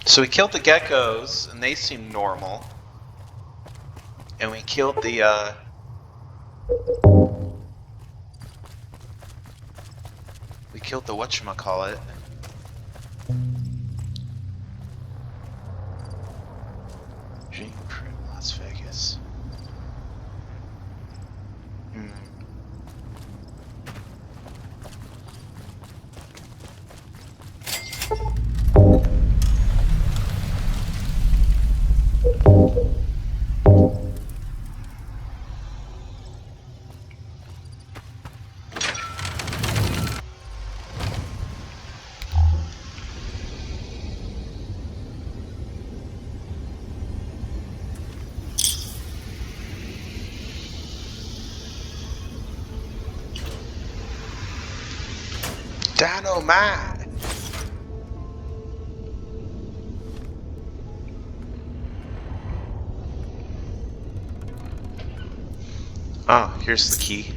So we killed the geckos, and they seem normal. And we killed the, we killed the whatchamacallit. Gene Prim, Las Vegas. Dynamite! Oh, here's the key.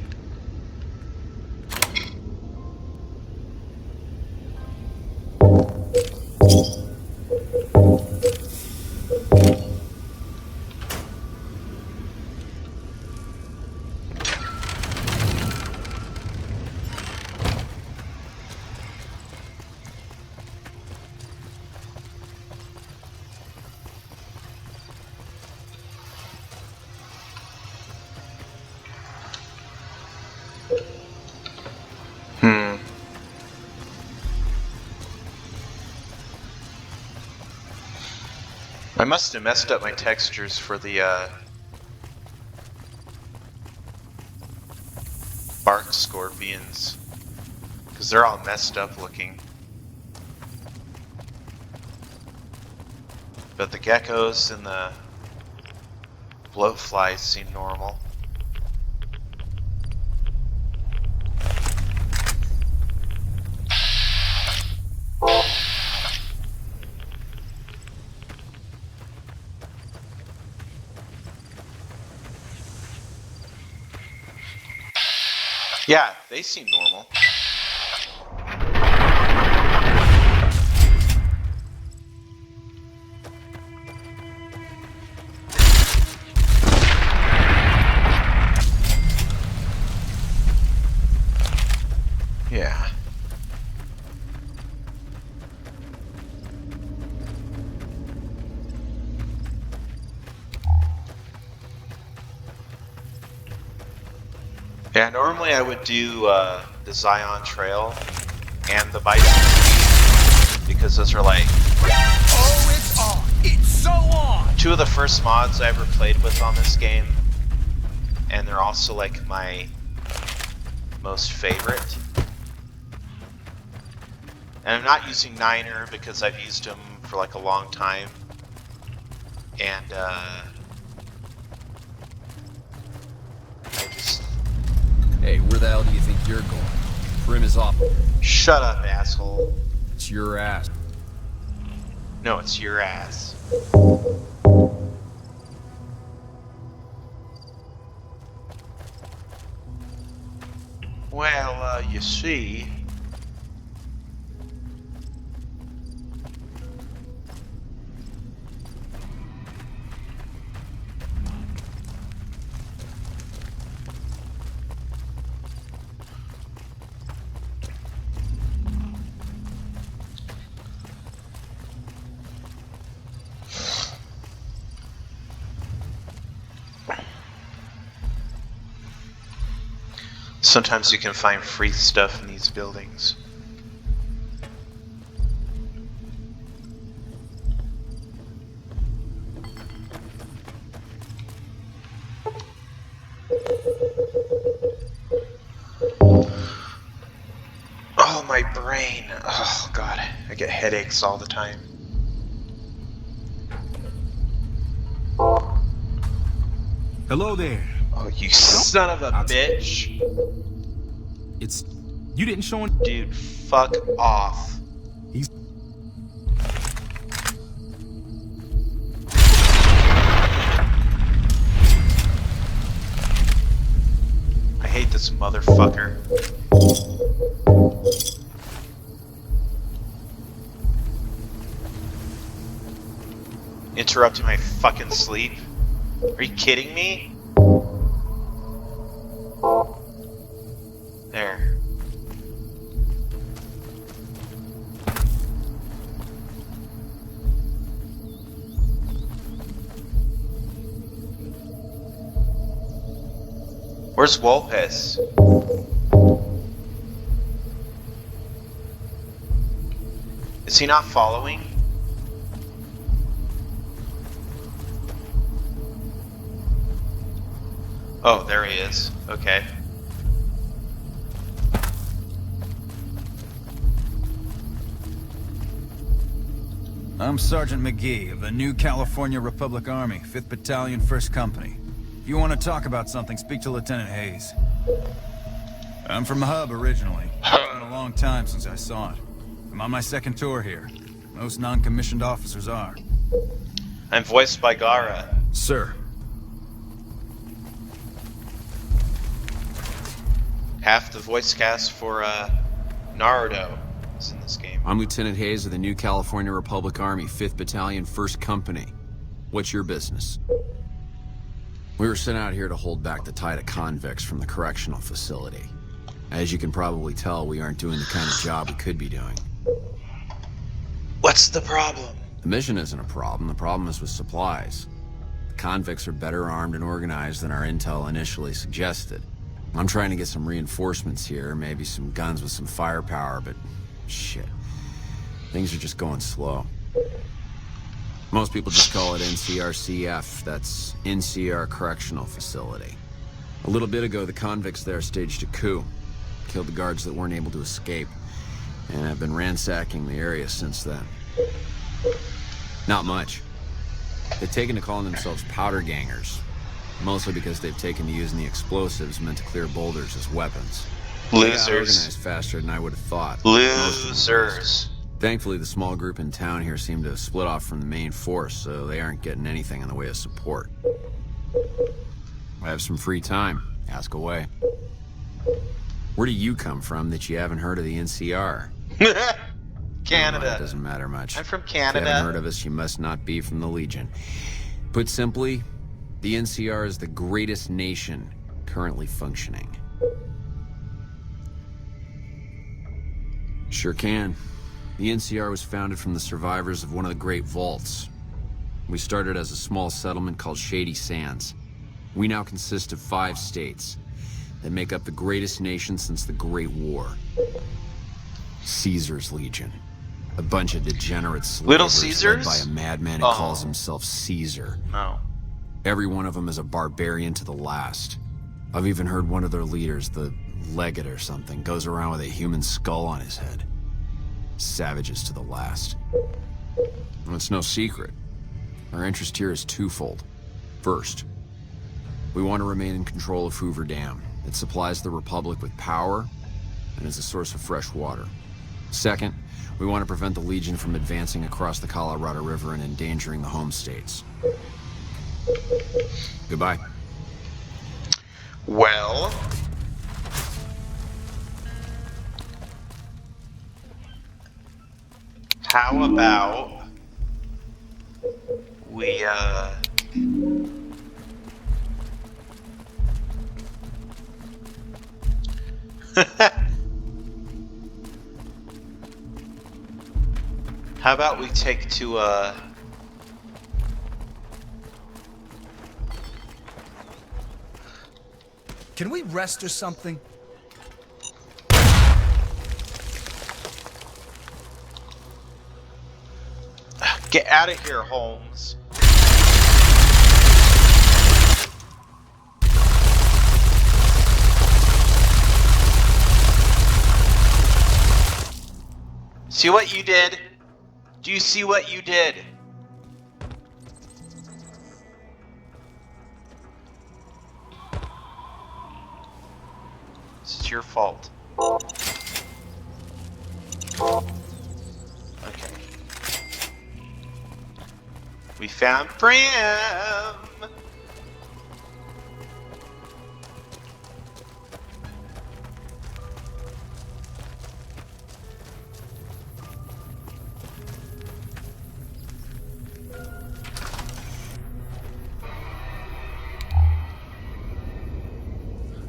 I must have messed up my textures for the bark scorpions, because they're all messed up looking. But the geckos and the bloatflies seem normal. Yeah, they seem normal. Yeah. Yeah, normally I would do the Zion Trail and the Bison because those are like... Oh, it's on! It's so on! Two of the first mods I ever played with on this game, and they're also like my most favorite. And I'm not using Niner because I've used him for like a long time, and I just... Hey, where the hell do you think you're going? Brim is off. Shut up, asshole. It's your ass. No, it's your ass. Well, you see... Sometimes you can find free stuff in these buildings. Oh, my brain. Oh, God. I get headaches all the time. Hello there. Oh, you son of a bitch. It's... You didn't show... Dude, fuck off. He's... I hate this motherfucker. Interrupting my fucking sleep? Are you kidding me? There. Where's Wolpes? Is he not following? Oh, there he is. Okay. I'm Sergeant McGee of the New California Republic Army, 5th Battalion, 1st Company. If you want to talk about something, speak to Lieutenant Hayes. I'm from the hub originally. It's been a long time since I saw it. I'm on my second tour here. Most non-commissioned officers are. I'm voiced by Gara. Sir. Half the voice cast for Naruto is in this game. I'm Lieutenant Hayes of the New California Republic Army, 5th Battalion, 1st Company. What's your business? We were sent out here to hold back the tide of convicts from the correctional facility. As you can probably tell, we aren't doing the kind of job we could be doing. What's the problem? The mission isn't a problem. The problem is with supplies. The convicts are better armed and organized than our intel initially suggested. I'm trying to get some reinforcements here, maybe some guns with some firepower, but shit. Things are just going slow. Most people just call it NCRCF. That's NCR Correctional Facility. A little bit ago, the convicts there staged a coup. Killed the guards that weren't able to escape. And I've been ransacking the area since then. Not much. They've taken to calling themselves powder gangers. Mostly because they've taken to using the explosives meant to clear boulders as weapons. They got organized faster than I would have thought. Losers. Thankfully, the small group in town here seem to have split off from the main force, so they aren't getting anything in the way of support. I have some free time. Ask away. Where do you come from that you haven't heard of the NCR? Canada. Well, it doesn't matter much. I'm from Canada. If you haven't heard of us, you must not be from the Legion. Put simply, the NCR is the greatest nation currently functioning. Sure can. The NCR was founded from the survivors of one of the Great Vaults. We started as a small settlement called Shady Sands. We now consist of 5 states that make up the greatest nation since the Great War. Caesar's Legion. A bunch of degenerate slavers Little Caesars? led by a madman who calls himself Caesar. No. Every one of them is a barbarian to the last. I've even heard one of their leaders, the Legate or something, goes around with a human skull on his head. Savages to the last. And it's no secret. Our interest here is twofold. First, we want to remain in control of Hoover Dam. It supplies the Republic with power and is a source of fresh water. Second, we want to prevent the Legion from advancing across the Colorado River and endangering the home states. Goodbye. Well, how about we how about we take to Can we rest or something? get out of here, Holmes. See what you did? Do you see what you did? This is your fault. Okay. We found Prim!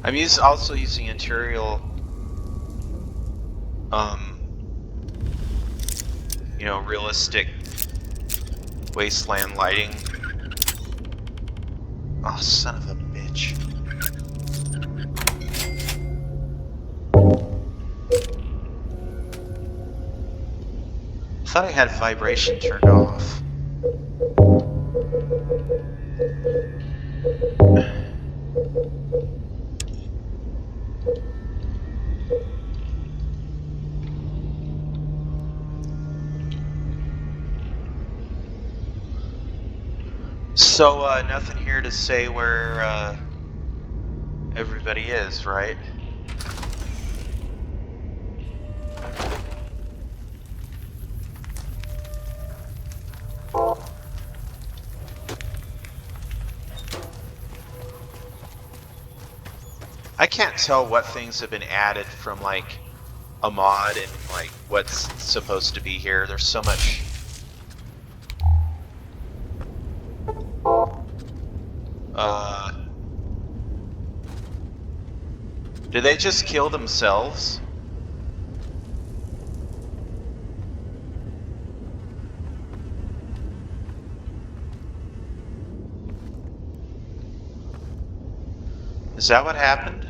I'm also using Imperial, you know, realistic wasteland lighting. Oh, son of a bitch. I thought I had vibration turned off. So, nothing here to say where, everybody is, right? I can't tell what things have been added from, like, a mod and, like, what's supposed to be here. There's so much... Did they just kill themselves? Is that what happened?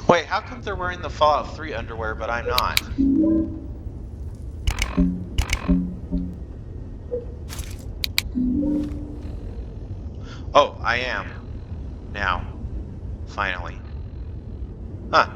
Wait, how come they're wearing the Fallout 3 underwear, but I'm not? Oh, I am. Now. Finally. Huh.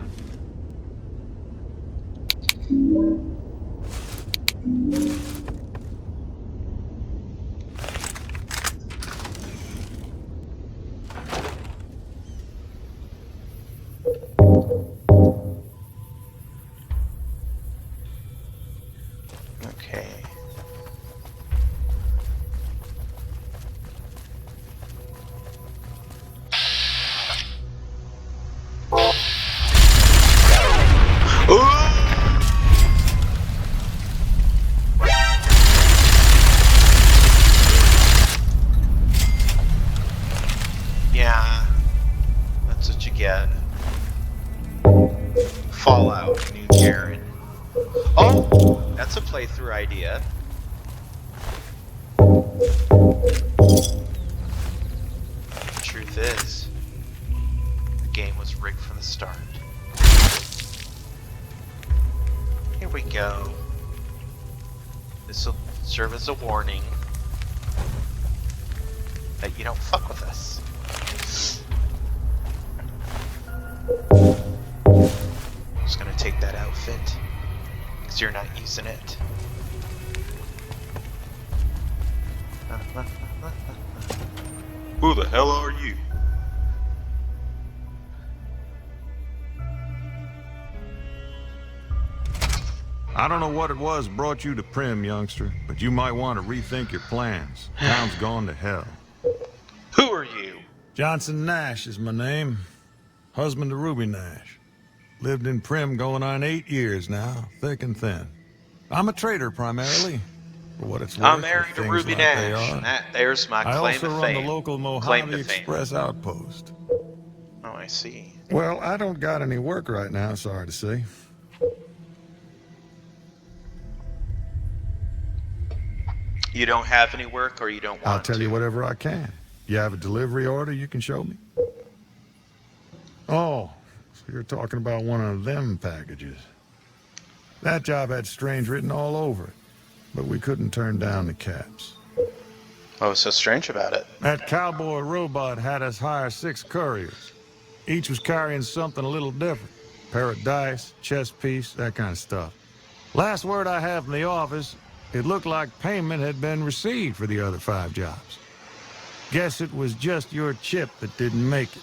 Okay. Yeah, that's what you get. Fallout, New Garen. Oh, that's a playthrough idea. The truth is, the game was rigged from the start. Here we go. This will serve as a warning that you don't fuck with us. I'm just gonna take that outfit, because you're not using it. Who the hell are you? I don't know what it was brought you to Prim, youngster, but you might want to rethink your plans. Town's gone to hell. Who are you? Johnson Nash is my name. Husband to Ruby Nash. Lived in Prim going on 8 years now, thick and thin. I'm a trader primarily, for what it's worth. I'm married to Ruby Nash, and there's my claim to fame. I also run the local Mojave Express outpost. Oh, I see. Well, I don't got any work right now, sorry to say. You don't have any work, or you don't want to? I'll tell you whatever I can. You have a delivery order you can show me? Oh, so you're talking about one of them packages. That job had strange written all over it, but we couldn't turn down the caps. What was so strange about it? That cowboy robot had us hire 6 couriers. Each was carrying something a little different. Pair of dice, chess piece, that kind of stuff. Last word I have from the office, it looked like payment had been received for the other 5 jobs. Guess it was just your chip that didn't make it.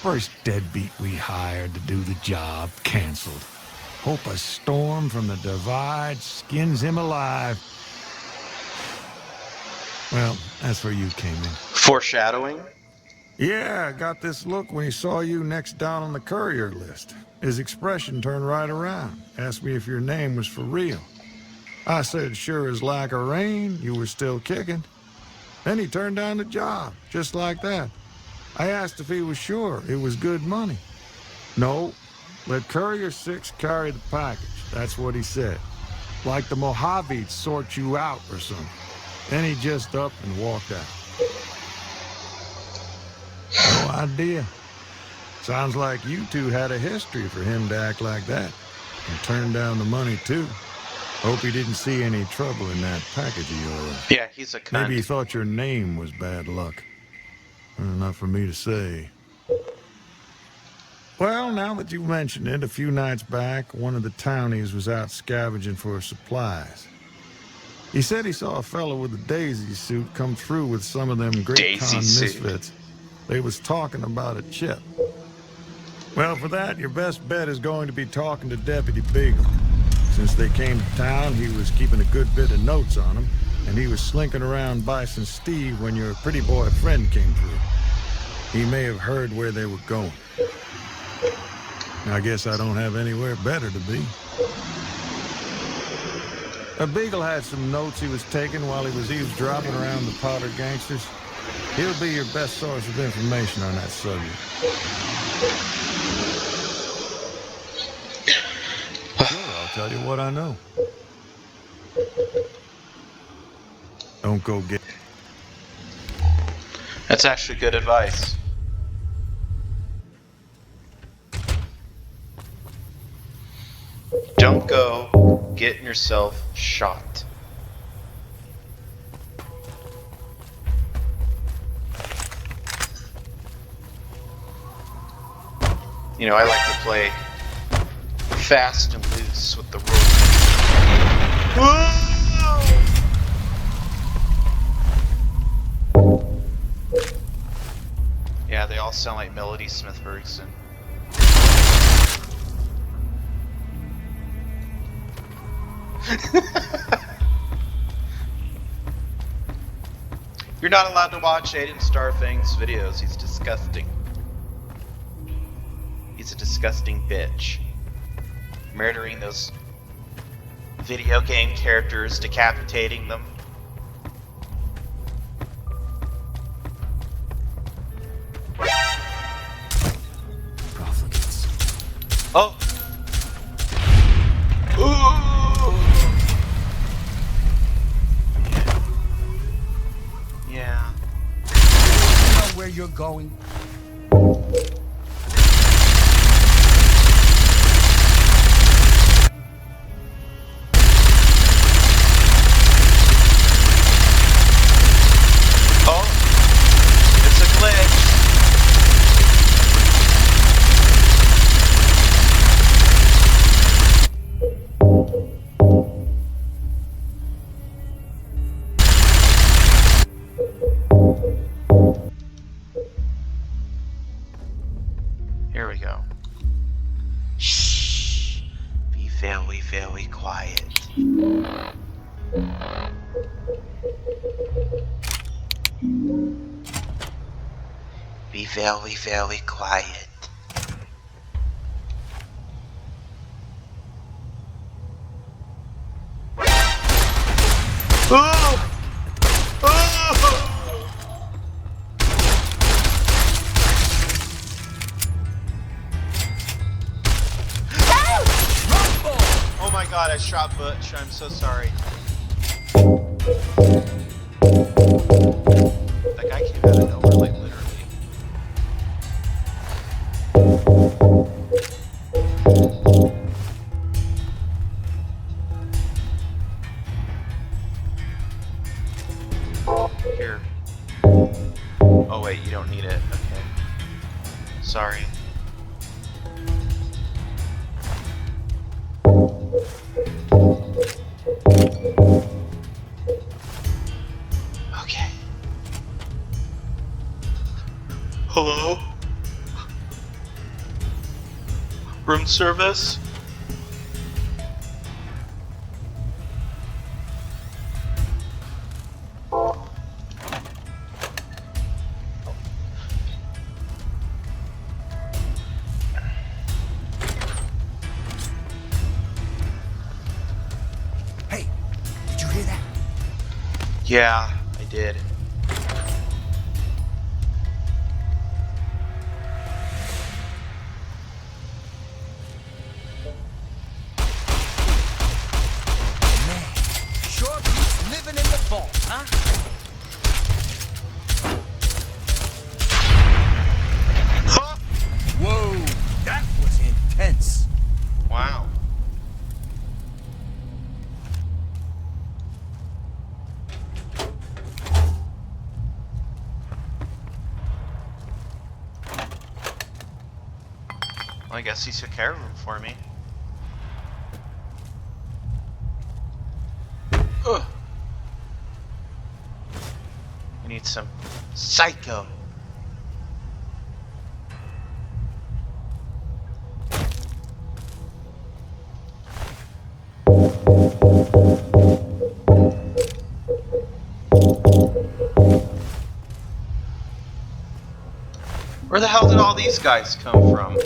First deadbeat we hired to do the job canceled. Hope a storm from the divide skins him alive. Well, that's where you came in. Foreshadowing? Yeah, I got this look when he saw you next down on the courier list. His expression turned right around. Asked me if your name was for real. I said, sure as like a rain, you were still kicking. Then he turned down the job, just like that. I asked if he was sure it was good money. No, let Courier 6 carry the package. That's what he said. Like the Mojave'd sort you out or something. Then he just up and walked out. No idea. Sounds like you two had a history for him to act like that. And turn down the money, too. Hope he didn't see any trouble in that package of yours. Yeah, he's a cunt. Maybe he thought your name was bad luck. Not for me to say. Well, now that you mention it, a few nights back, one of the townies was out scavenging for supplies. He said he saw a fellow with a daisy suit come through with some of them great con misfits. They was talking about a chip. Well, for that, your best bet is going to be talking to Deputy Beagle. Since they came to town, he was keeping a good bit of notes on them, and he was slinking around Bison Steve when your pretty boy friend came through. He may have heard where they were going. I guess I don't have anywhere better to be. Beagle had some notes he was taking while he was eavesdropping around the Potter gangsters. He'll be your best source of information on that subject. Sure, I'll tell you what I know. Don't go get... That's actually good advice. don't go getting yourself shot. You know, I like to play fast and loose with the rules. Yeah, they all sound like Melody Smith Ferguson. You're not allowed to watch Aedan Starfang's videos. He's disgusting. He's a disgusting bitch. Murdering those video game characters, decapitating them. Profligates. Oh! Ooh! Yeah. You know where you're going? Here we go. Shh. Be very, very quiet. Be very, very quiet. Oh! Oh my god, I shot Butch. I'm so sorry. That guy came out of nowhere, like literally. Here. Oh wait, you don't need it. Okay. Sorry. Okay. Hello? Room service? Hey, did you hear that? Yeah, I did. Man, sure beats living in the vault, huh? Whoa, that was intense. Wow. Well, I guess he took care of him for me. Ugh. I need some psycho. Where the hell did all these guys come from?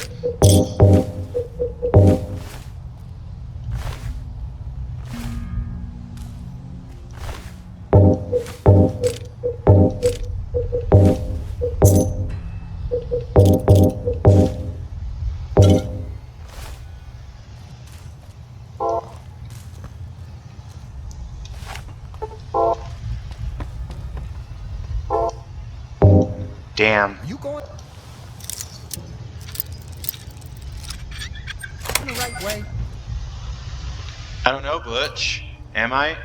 Damn. Are you going in the right way? I don't know, Butch. Am I?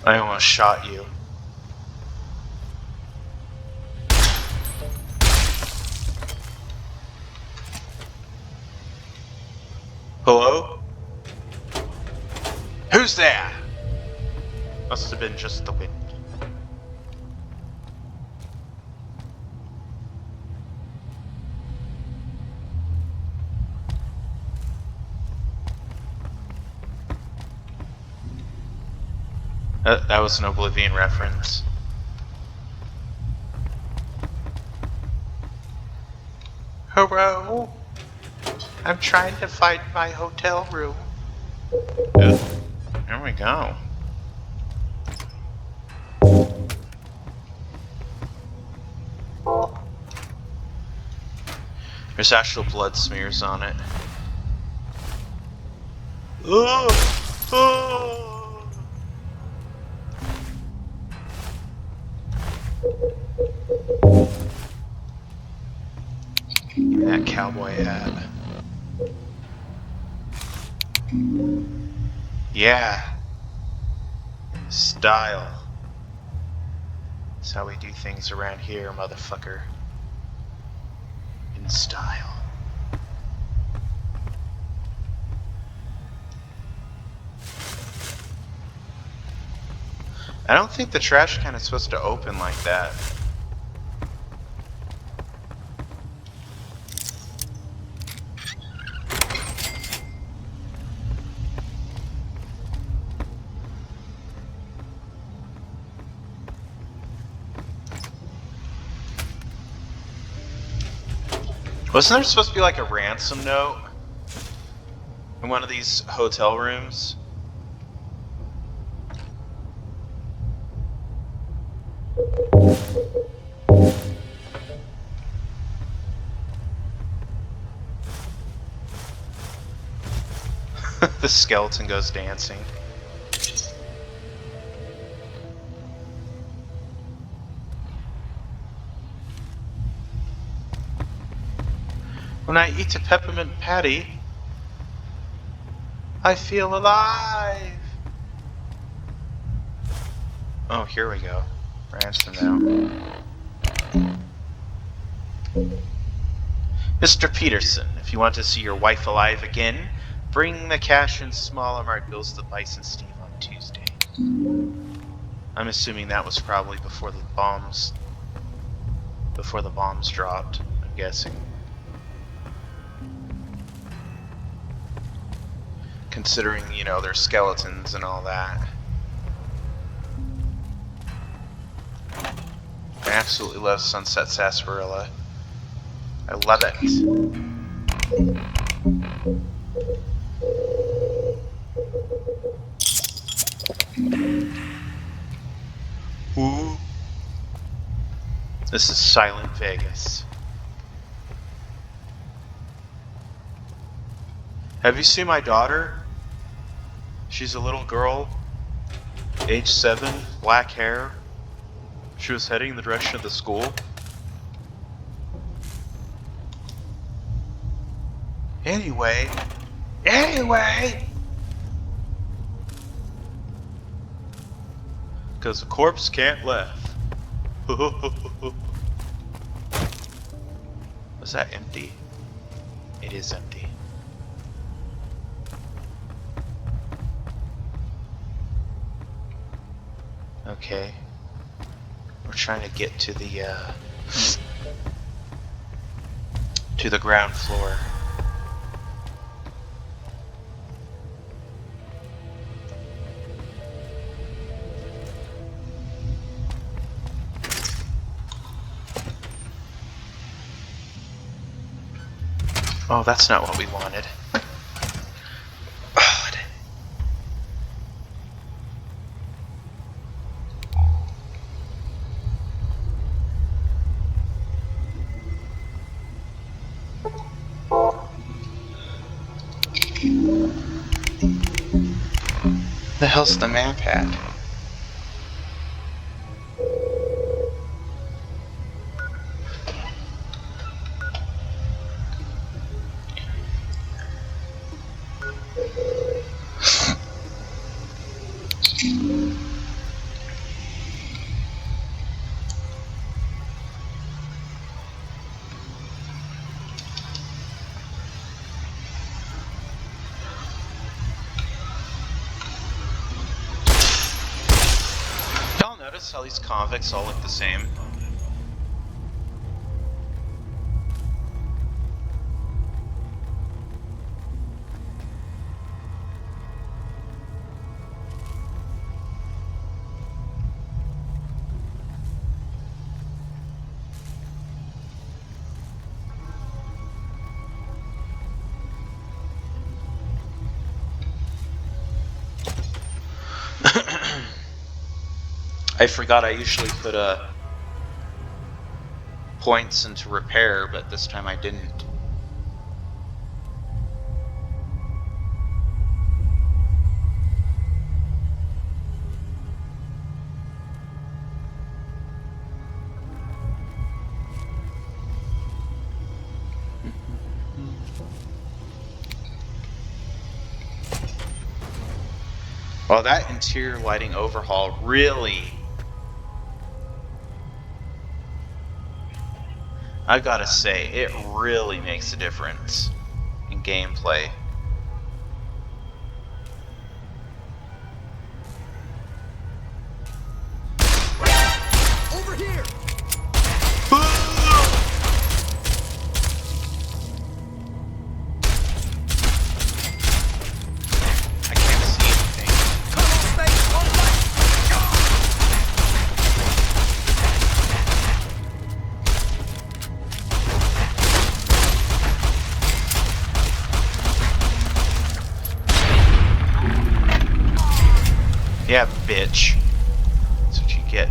I almost shot you. Hello? Who's there? Must have been just the wind. That was an Oblivion reference. Hello? I'm trying to find my hotel room. There we go. There's actual blood smears on it. Oh! Oh! Give me that cowboy hat. Yeah. Style. That's how we do things around here, motherfucker. In style. I don't think the trash can is supposed to open like that. Wasn't there supposed to be like a ransom note in one of these hotel rooms? The skeleton goes dancing. When I eat a peppermint patty, I feel alive. Oh, here we go. Ransom now. Mr. Peterson, if you want to see your wife alive again, bring the cash and small unmarked bills to Bison Steve on Tuesday. I'm assuming that was probably before the bombs dropped, I'm guessing. Considering, you know, there's skeletons and all that. I absolutely love Sunset Sarsaparilla. I love it. Ooh. This is Silent Vegas. Have you seen my daughter? She's a little girl, age 7, black hair. She was heading in the direction of the school. Anyway. Because the corpse can't laugh. Was that empty? It is empty. Okay. We're trying to get to the ground floor. Oh, that's not what we wanted. God. The hell's the map at? Y'all notice how these convicts all look the same? I forgot I usually put points into repair, but this time I didn't. Well, that interior lighting overhaul really, I gotta say, it really makes a difference in gameplay. Over here! I can't see anything. Yeah, bitch. That's what you get.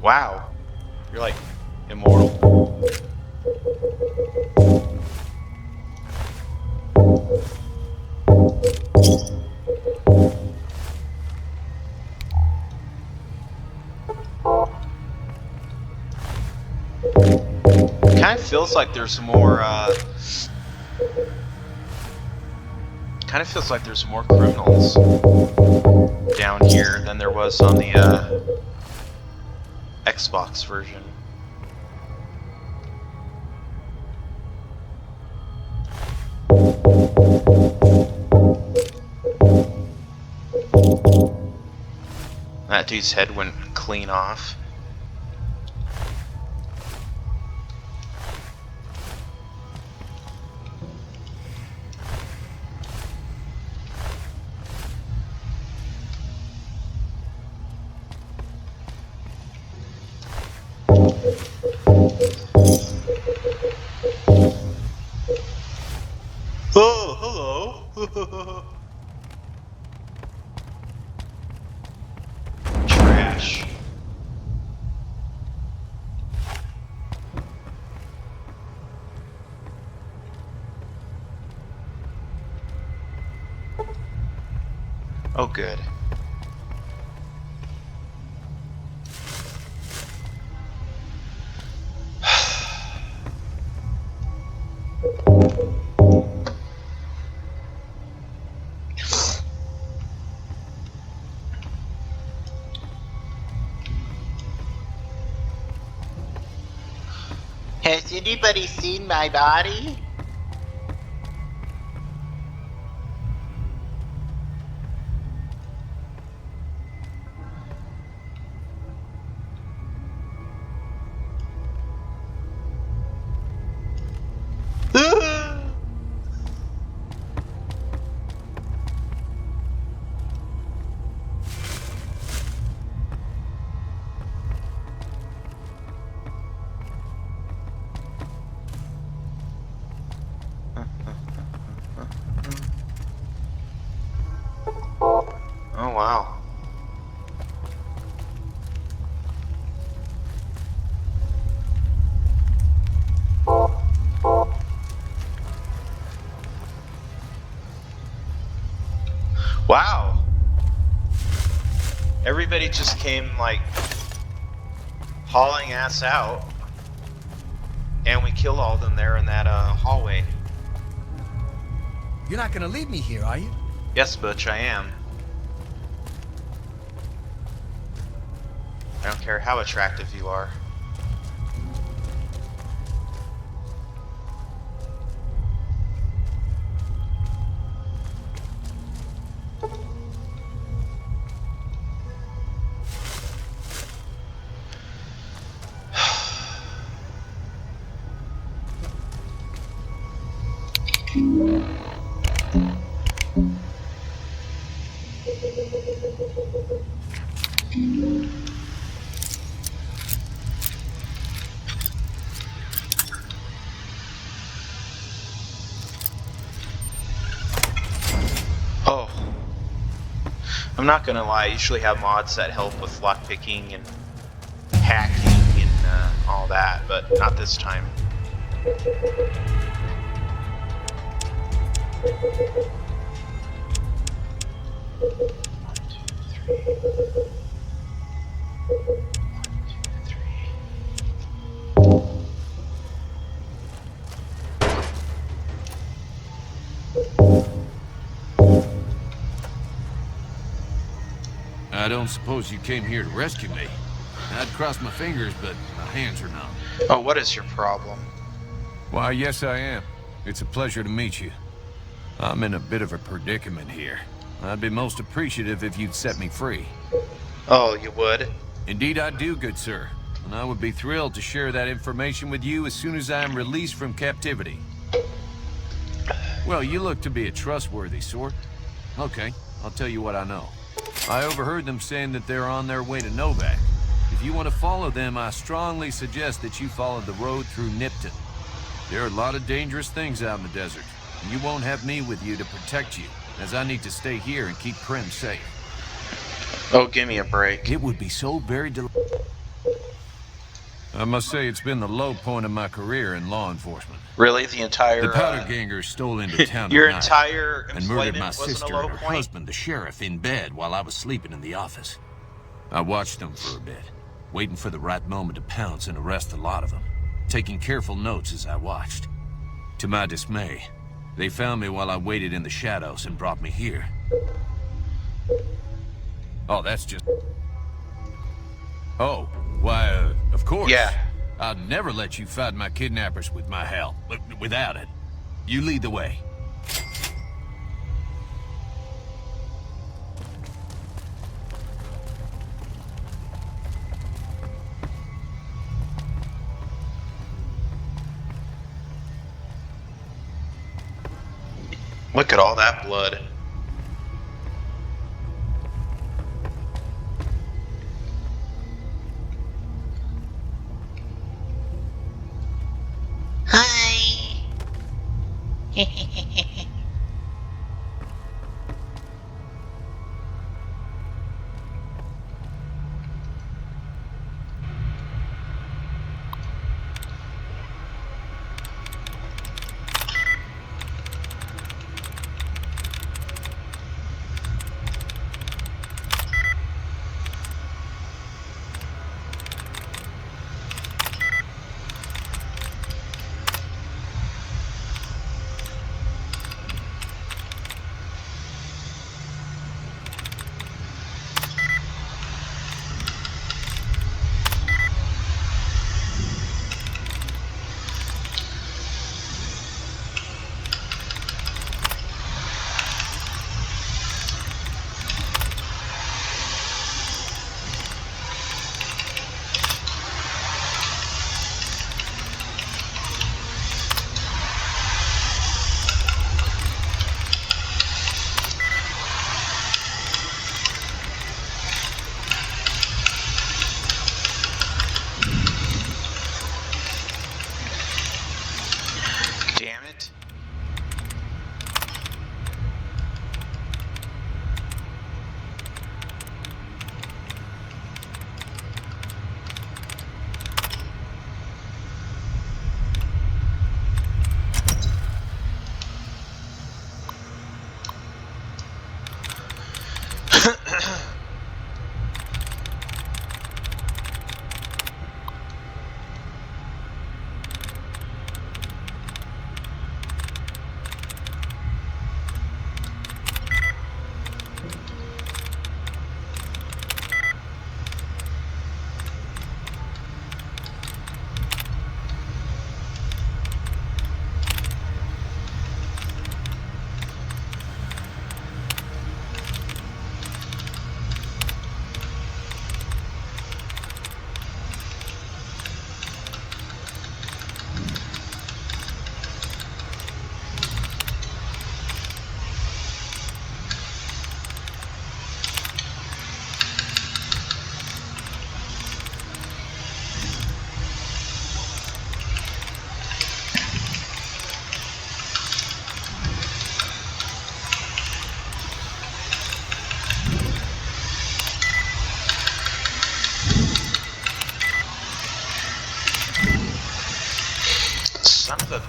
Wow. You're like immortal. Kind of feels like there's more criminals down here than there was on the Xbox version. That dude's head went clean off. Oh, hello. Trash. Oh, good. Has anybody seen my body? Oh, wow. Wow. Everybody just came, like, hauling ass out. And we killed all of them there in that hallway. You're not gonna leave me here, are you? Yes, Butch, I am. I don't care how attractive you are. Oh. I'm not gonna lie, I usually have mods that help with lockpicking and hacking and all that, but not this time. I don't suppose you came here to rescue me. I'd cross my fingers, but my hands are numb. Oh, what is your problem? Why, yes I am. It's a pleasure to meet you. I'm in a bit of a predicament here. I'd be most appreciative if you'd set me free. Oh, you would? Indeed I do, good sir. And I would be thrilled to share that information with you as soon as I am released from captivity. Well, you look to be a trustworthy sort. Okay, I'll tell you what I know. I overheard them saying that they're on their way to Novak. If you want to follow them, I strongly suggest that you follow the road through Nipton. There are a lot of dangerous things out in the desert, and you won't have me with you to protect you, as I need to stay here and keep Prim safe. Oh, give me a break. It would be so very I must say it's been the low point of my career in law enforcement. Really? The entire... The powder gangers stole into town your tonight entire and murdered my wasn't sister a low and her point? husband, the sheriff, in bed while I was sleeping in the office. I watched them for a bit, waiting for the right moment to pounce and arrest a lot of them, taking careful notes as I watched. To my dismay, they found me while I waited in the shadows and brought me here. Oh, that's just... Oh, why, of course. Yeah. I'd never let you fight my kidnappers with my help, but without it. You lead the way. Look at all that blood. Hi.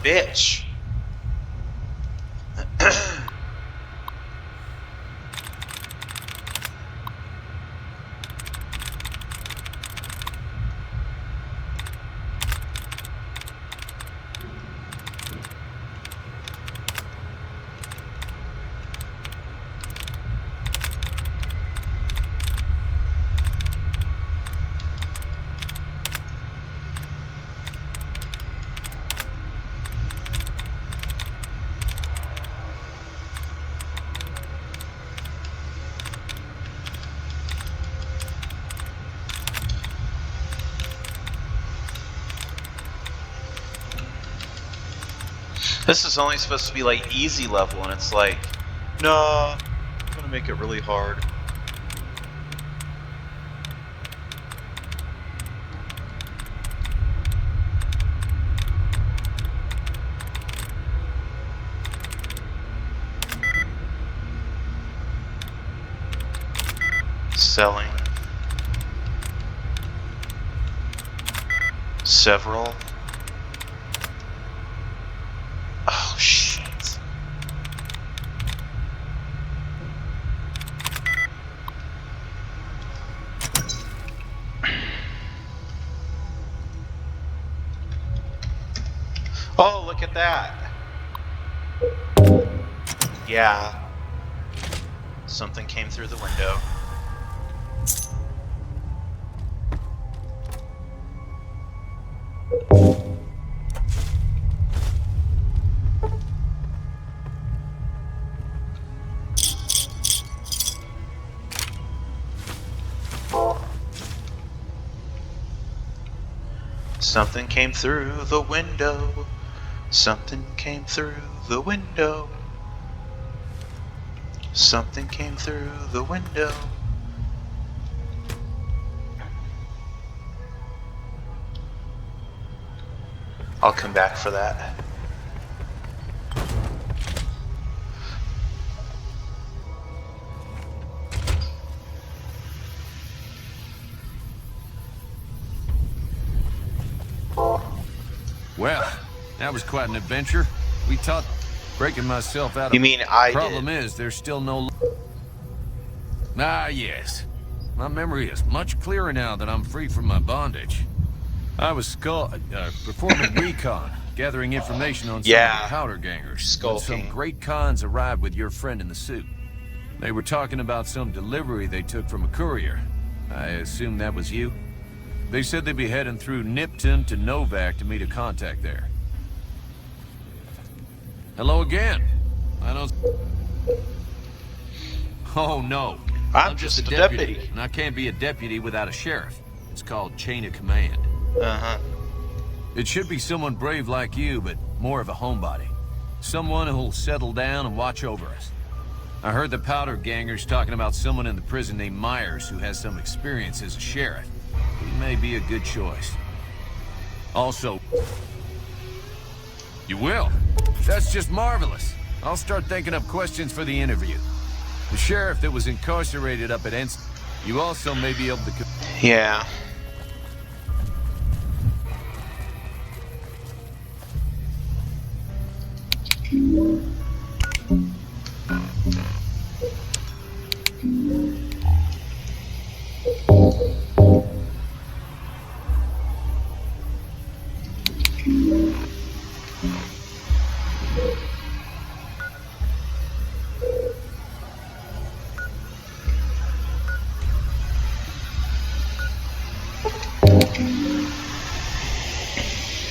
bitch. This is only supposed to be like easy level, and it's like, no, I'm gonna make it really hard. Selling several. Oh shit. Oh, look at that. Yeah. Something came through the window. Something came through the window. Something came through the window. Something came through the window. I'll come back for that. Well, that was quite an adventure. We taught breaking myself out of... You mean I Problem is, there's still no... Ah, yes. My memory is much clearer now that I'm free from my bondage. I was performing recon, gathering information on some of the powder gangers. When some great cons arrived with your friend in the suit. They were talking about some delivery they took from a courier. I assume that was you? They said they'd be heading through Nipton to Novak to meet a contact there. Hello again. I don't... Oh, no. I'm just a deputy. And I can't be a deputy without a sheriff. It's called chain of command. Uh-huh. It should be someone brave like you, but more of a homebody. Someone who'll settle down and watch over us. I heard the powder gangers talking about someone in the prison named Myers who has some experience as a sheriff. He may be a good choice. Also... You will? That's just marvelous. I'll start thinking up questions for the interview. The sheriff that was incarcerated up at Ensign. You also may be able to... Yeah.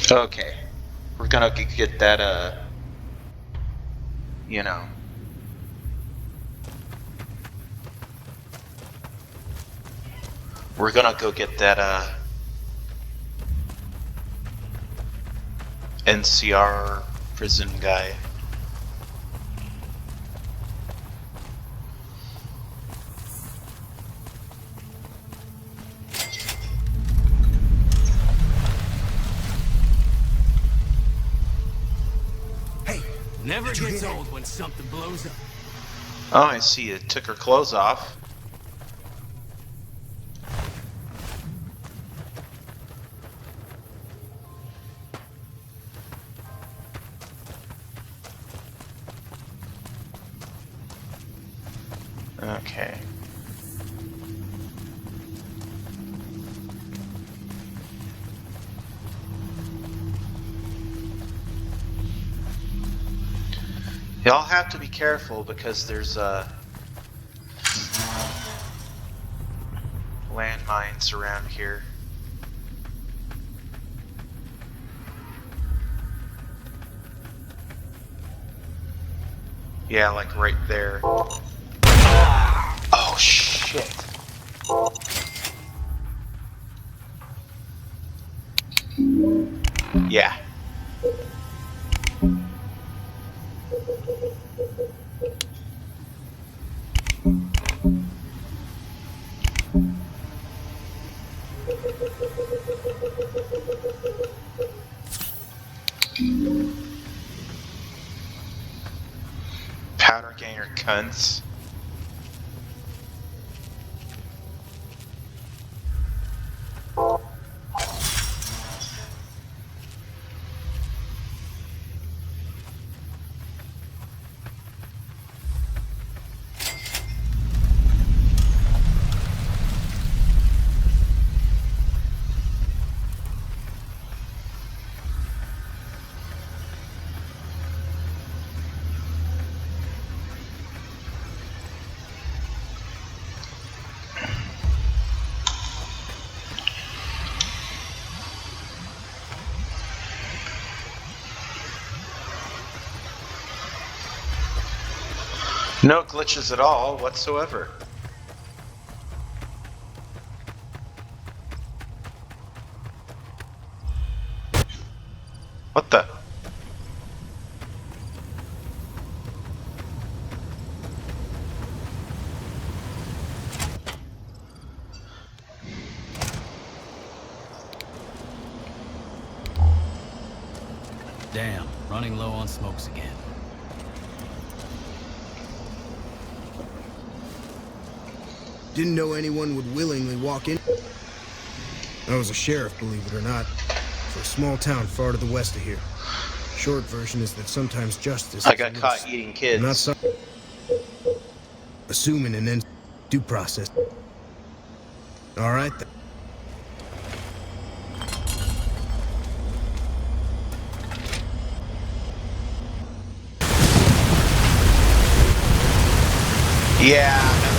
Okay, we're gonna get that, you know. We're gonna go get that, NCR prison guy. Never gets old when something blows up. Oh, I see. It took her clothes off. Okay. Y'all have to be careful because there's landmines around here. Yeah, like right there. Oh shit. Yeah. Powder gainer cunts. No glitches at all whatsoever. What the? Damn, running low on smokes again. Didn't know anyone would willingly walk in. I was a sheriff, believe it or not, for a small town far to the west of here. Short version is that sometimes justice. I got caught eating kids. Not some assuming an end due process. All right then. Yeah, that's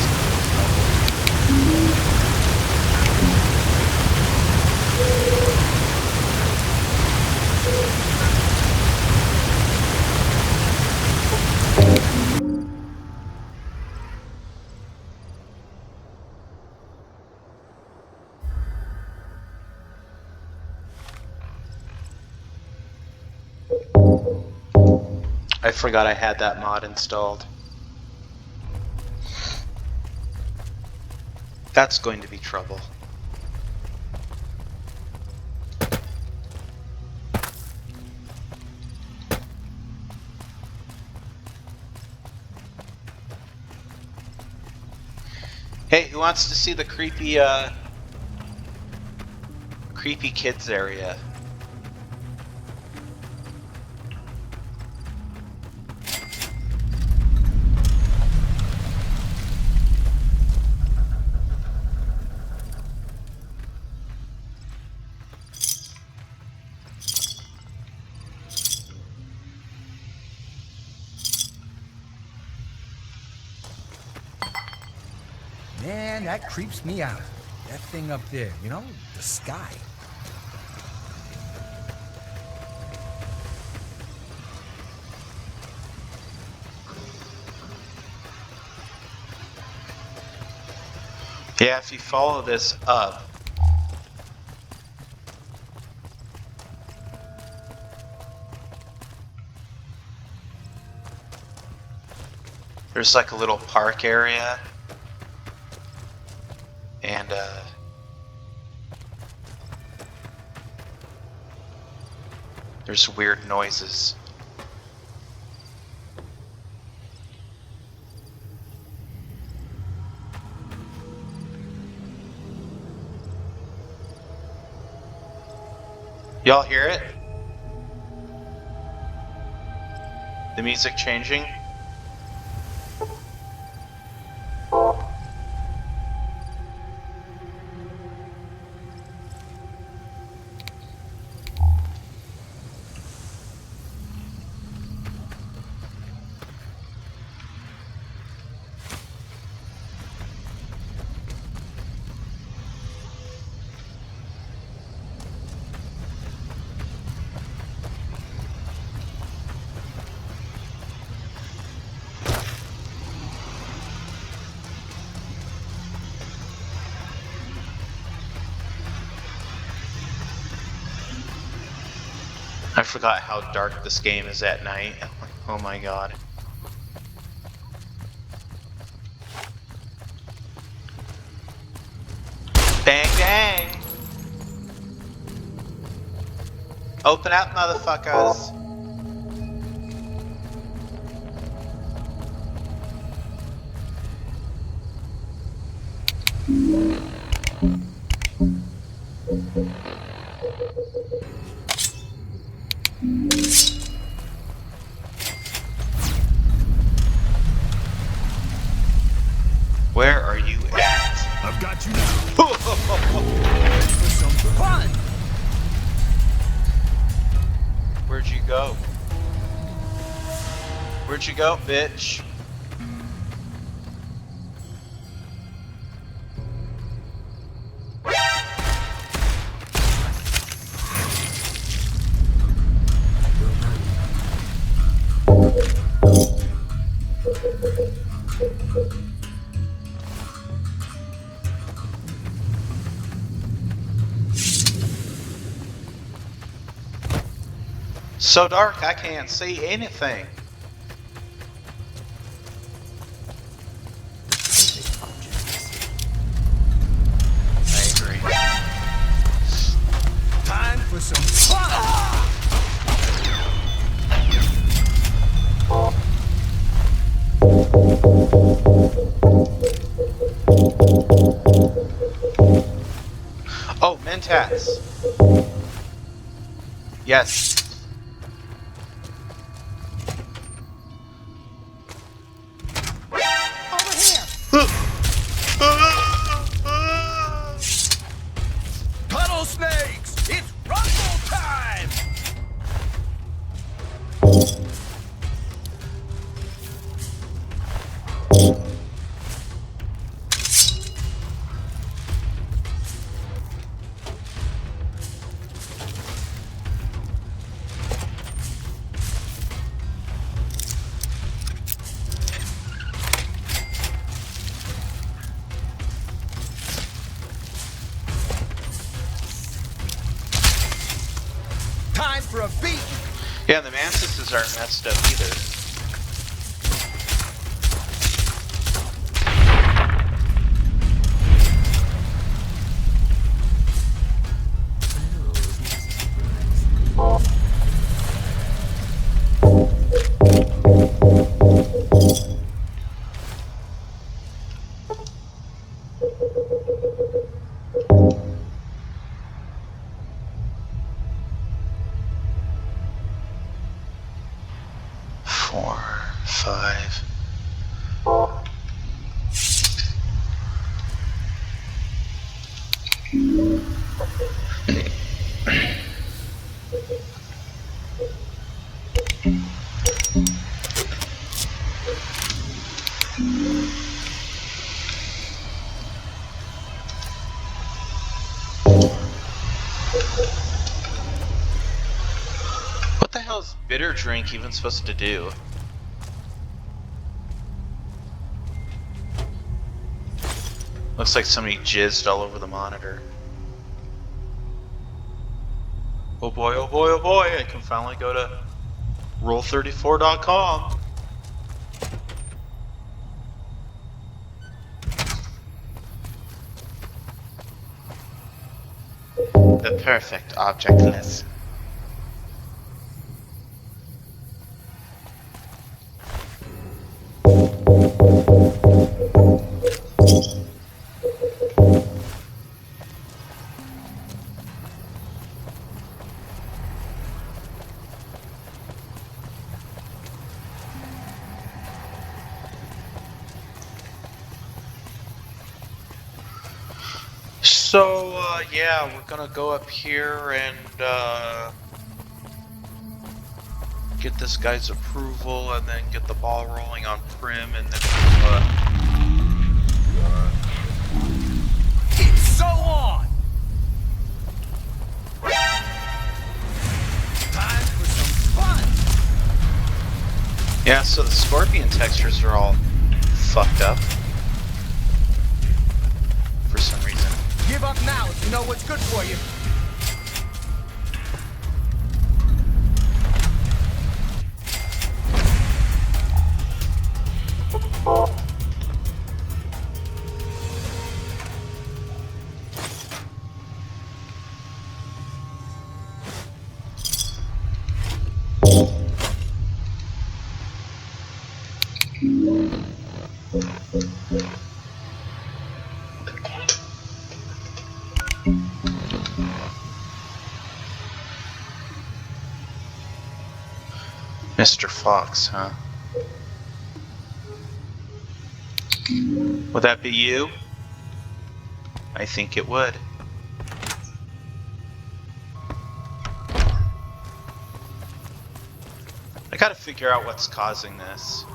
I forgot I had that mod installed. That's going to be trouble. Hey, who wants to see the creepy kids area? Man, that creeps me out. That thing up there, you know, the sky. Yeah, if you follow this up, there's like a little park area, and there's weird noises. Y'all hear it? The music changing? forgot how dark this game is at night. Oh my god. Bang bang! Open up, motherfuckers! Where are you at? I've got you now. Where'd you go? Where'd you go, bitch? So dark, I can't see anything. I agree. Time for some fun! Oh, Mentats. Yes. Tunnel snakes! It's rumble time! Time for a beat! Yeah, the mantises aren't messed up either. Four, five. What the hell is bitter drink even supposed to do? Looks like somebody jizzed all over the monitor. Oh boy, oh boy, oh boy, I can finally go to Rule34.com. The perfect object lesson. So, yeah, we're gonna go up here and, get this guy's approval and then get the ball rolling on Prim and then, It's so on! Time for some fun! yeah, so the scorpion textures are all fucked up. For some reason. Give up now if you know what's good for you. Mr. Fox, huh? Would that be you? I think it would. I gotta figure out what's causing this.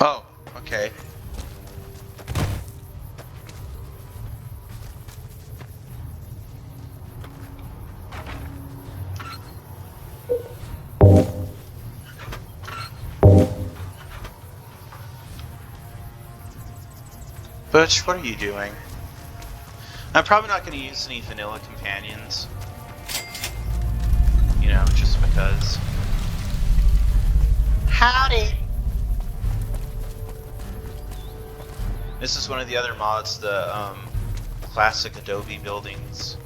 Oh, okay. Butch, what are you doing? I'm probably not going to use any vanilla companions. You know, just because. Howdy! This is one of the other mods, the classic Adobe buildings.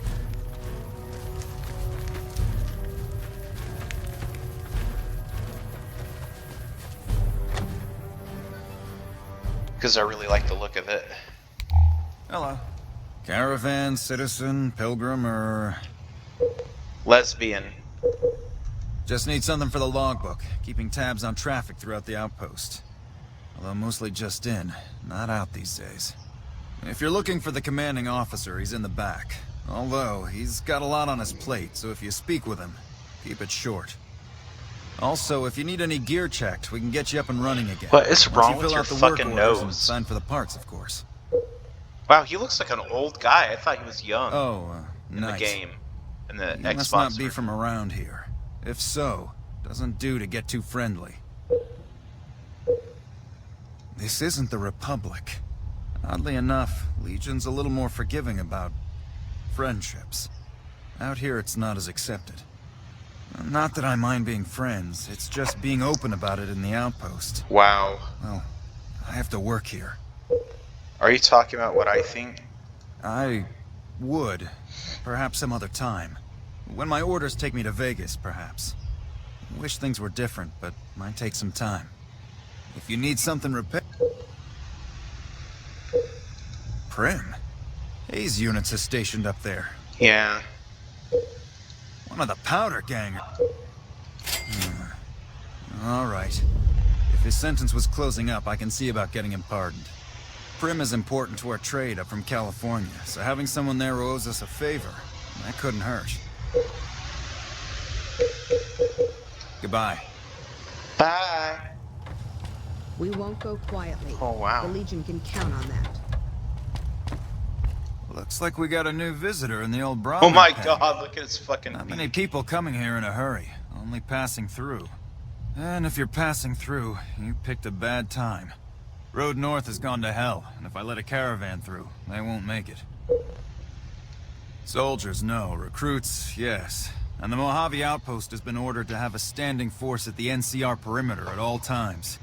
Because I really like the look of it. Hello. Caravan, citizen, pilgrim, or... Lesbian. Just need something for the logbook, keeping tabs on traffic throughout the outpost. Although mostly just in, not out these days. If you're looking for the commanding officer, he's in the back. Although, he's got a lot on his plate, so if you speak with him, keep it short. Also, if you need any gear checked, we can get you up and running again. What is Once wrong you with fill your out the work fucking orders and nose? sign for the parts, of course. Wow, he looks like an old guy. I thought he was young. Oh, in nice. the game. In the You Xbox must not be version. from around here. If so, doesn't do to get too friendly. This isn't the Republic. Oddly enough, Legion's a little more forgiving about friendships. Out here, it's not as accepted. Not that I mind being friends, it's just being open about it in the outpost. Wow. Well, I have to work here. Are you talking about what I think? I would. Perhaps some other time. When my orders take me to Vegas, perhaps. Wish things were different, but might take some time. If you need something repaired... Prim? Hayes units is stationed up there. Yeah. One of the powder gangers. All right. If his sentence was closing up, I can see about getting him pardoned. Prim is important to our trade up from California, so having someone there who owes us a favor, that couldn't hurt. Goodbye. Bye. We won't go quietly. Oh, wow. The Legion can count on that. Looks like we got a new visitor in the old Bravo. Oh my god, look at his fucking Not feet. many people coming here in a hurry, only passing through. And if you're passing through, you picked a bad time. Road north has gone to hell, and if I let a caravan through, they won't make it. Soldiers, no. Recruits, yes. And the Mojave outpost has been ordered to have a standing force at the NCR perimeter at all times.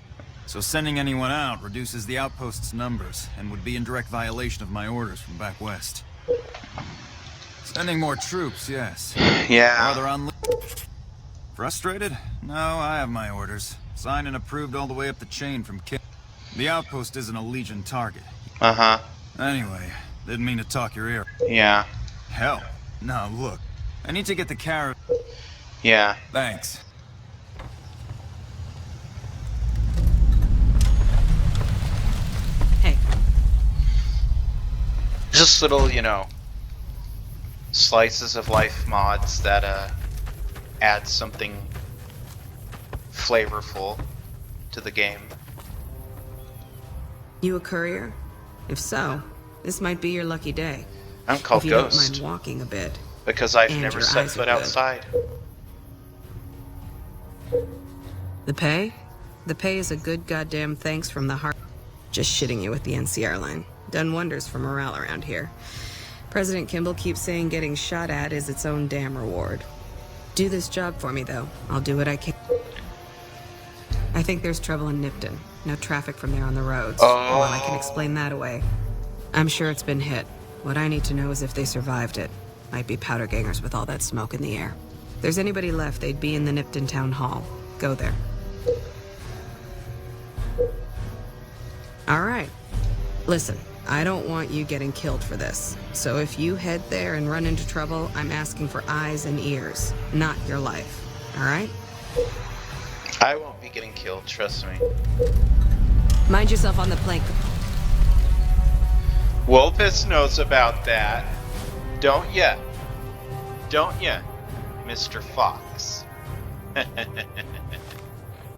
So sending anyone out reduces the outpost's numbers, and would be in direct violation of my orders from back west. Sending more troops, yes. Yeah. Rather on... Frustrated? No, I have my orders. Signed and approved all the way up the chain from Kim. The outpost isn't a Legion target. Uh-huh. Anyway, didn't mean to talk your ear. Yeah. Hell. Now look, I need to get the carrot. Yeah. Thanks. Hey. Just little, you know, slices of life mods that add something flavorful to the game. You a courier? If so, this might be your lucky day. I'm called if you Ghost. don't mind walking a bit. Because I've And never your set eyes are foot good. outside. The pay? The pay is a good goddamn thanks from the heart. Just shitting you with the NCR line. Done wonders for morale around here. President Kimball keeps saying getting shot at is its own damn reward. Do this job for me, though. I'll do what I can. I think there's trouble in Nipton. No traffic from there on the roads. Oh. Well, I can explain that away. I'm sure it's been hit. What I need to know is if they survived it. Might be powder gangers with all that smoke in the air. If there's anybody left, they'd be in the Nipton Town Hall. Go there. All right. Listen, I don't want you getting killed for this. So if you head there and run into trouble, I'm asking for eyes and ears, not your life. All right? I won't be getting killed, trust me. Mind yourself on the plank. Wolpus knows about that. Don't ya? Don't ya, Mr. Fox?